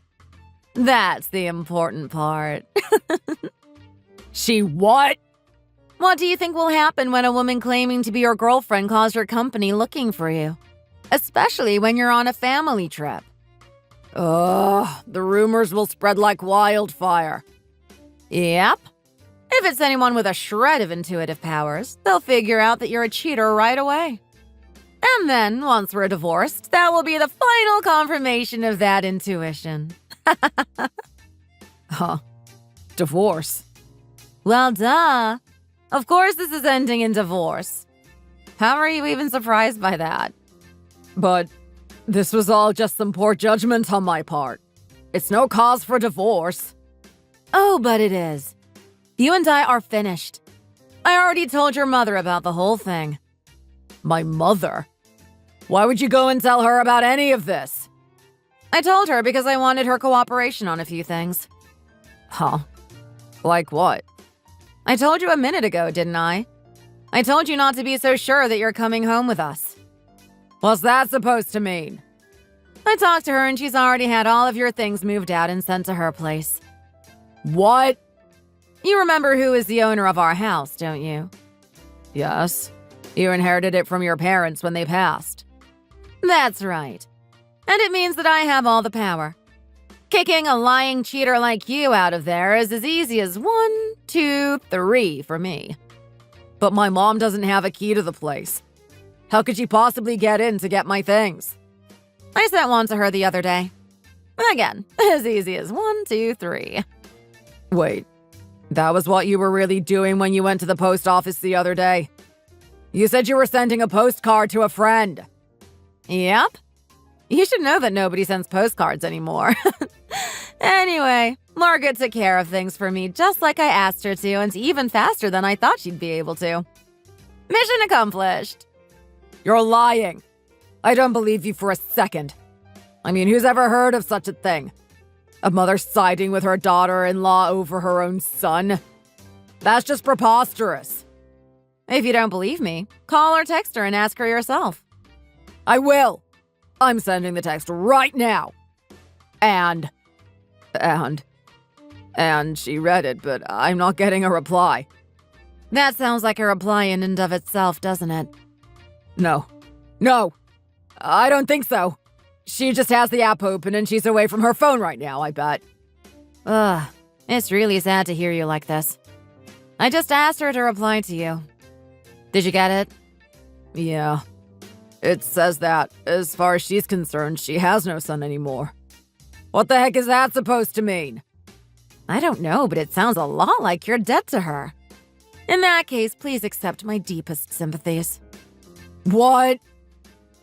That's the important part. She what? What do you think will happen when a woman claiming to be your girlfriend calls your company looking for you? Especially when you're on a family trip. Ugh, the rumors will spread like wildfire. Yep. If it's anyone with a shred of intuitive powers, they'll figure out that you're a cheater right away. And then, once we're divorced, that will be the final confirmation of that intuition. Huh. Divorce? Well, duh. Of course this is ending in divorce. How are you even surprised by that? But this was all just some poor judgment on my part. It's no cause for divorce. Oh, but it is. You and I are finished. I already told your mother about the whole thing. My mother? Why would you go and tell her about any of this? I told her because I wanted her cooperation on a few things. Huh? Like what? I told you a minute ago, didn't I? I told you not to be so sure that you're coming home with us. What's that supposed to mean? I talked to her and she's already had all of your things moved out and sent to her place. What? You remember who is the owner of our house, don't you? Yes. You inherited it from your parents when they passed. That's right. And it means that I have all the power. Kicking a lying cheater like you out of there is as easy as 1, 2, 3 for me. But my mom doesn't have a key to the place. How could she possibly get in to get my things? I sent one to her the other day. Again, as easy as 1, 2, 3. Wait, that was what you were really doing when you went to the post office the other day? You said you were sending a postcard to a friend. Yep. You should know that nobody sends postcards anymore. Anyway, Margaret took care of things for me just like I asked her to, and even faster than I thought she'd be able to. Mission accomplished. You're lying. I don't believe you for a second. I mean, who's ever heard of such a thing? A mother siding with her daughter-in-law over her own son? That's just preposterous. If you don't believe me, call or text her and ask her yourself. I will. I'm sending the text right now. And she read it, but I'm not getting a reply. That sounds like a reply in and of itself, doesn't it? No, I don't think so. She just has the app open and she's away from her phone right now, I bet. Ugh, it's really sad to hear you like this. I just asked her to reply to you. Did you get it? Yeah. It says that, as far as she's concerned, she has no son anymore. What the heck is that supposed to mean? I don't know, but it sounds a lot like you're dead to her. In that case, please accept my deepest sympathies. What?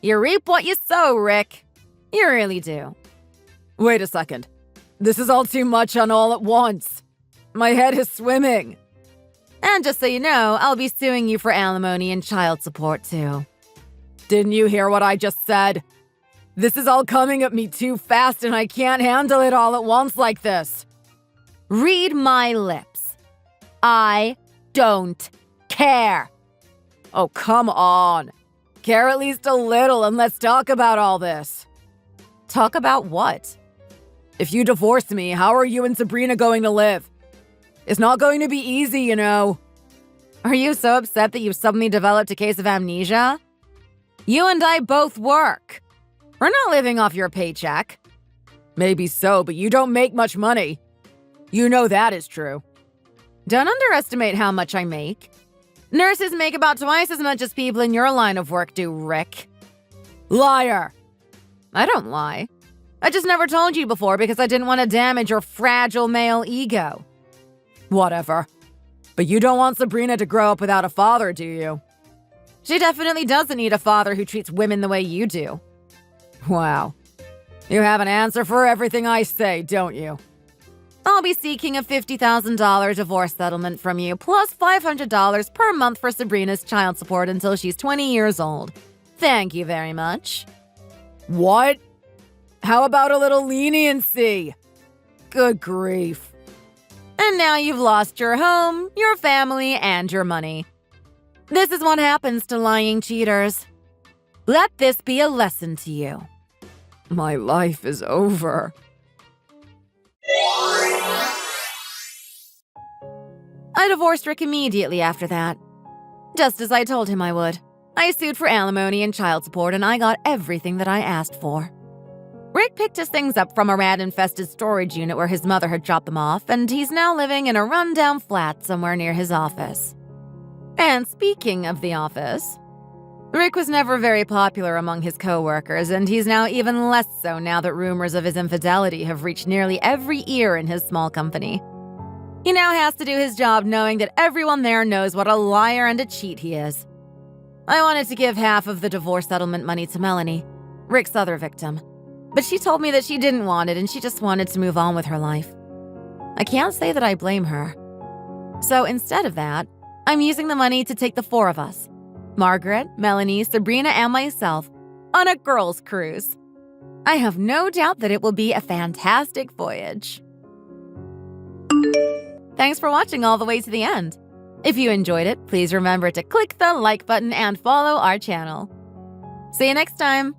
You reap what you sow, Rick. You really do. Wait a second. This is all too much on all at once. My head is swimming. And just so you know, I'll be suing you for alimony and child support, too. Didn't you hear what I just said? This is all coming at me too fast and I can't handle it all at once like this. Read my lips. I don't care. Oh, come on. Care at least a little and let's talk about all this. Talk about what? If you divorce me, how are you and Sabrina going to live? It's not going to be easy, you know. Are you so upset that you've suddenly developed a case of amnesia? You and I both work. We're not living off your paycheck. Maybe so, but you don't make much money. You know that is true. Don't underestimate how much I make. Nurses make about twice as much as people in your line of work do, Rick. Liar! I don't lie. I just never told you before because I didn't want to damage your fragile male ego. Whatever. But you don't want Sabrina to grow up without a father, do you? She definitely doesn't need a father who treats women the way you do. Wow. You have an answer for everything I say, don't you? I'll be seeking a $50,000 divorce settlement from you, plus $500 per month for Sabrina's child support until she's 20 years old. Thank you very much. What? How about a little leniency? Good grief. And now you've lost your home, your family, and your money. This is what happens to lying cheaters. Let this be a lesson to you. My life is over. I divorced Rick immediately after that. Just as I told him I would. I sued for alimony and child support, and I got everything that I asked for. Rick picked his things up from a rat-infested storage unit where his mother had dropped them off, and he's now living in a run-down flat somewhere near his office. And speaking of the office, Rick was never very popular among his co-workers, and he's now even less so now that rumors of his infidelity have reached nearly every ear in his small company. He now has to do his job knowing that everyone there knows what a liar and a cheat he is. I wanted to give half of the divorce settlement money to Melanie, Rick's other victim, but she told me that she didn't want it and she just wanted to move on with her life. I can't say that I blame her. So instead of that, I'm using the money to take the four of us, Margaret, Melanie, Sabrina, and myself, on a girls' cruise. I have no doubt that it will be a fantastic voyage. Thanks for watching all the way to the end. If you enjoyed it, please remember to click the like button and follow our channel. See you next time!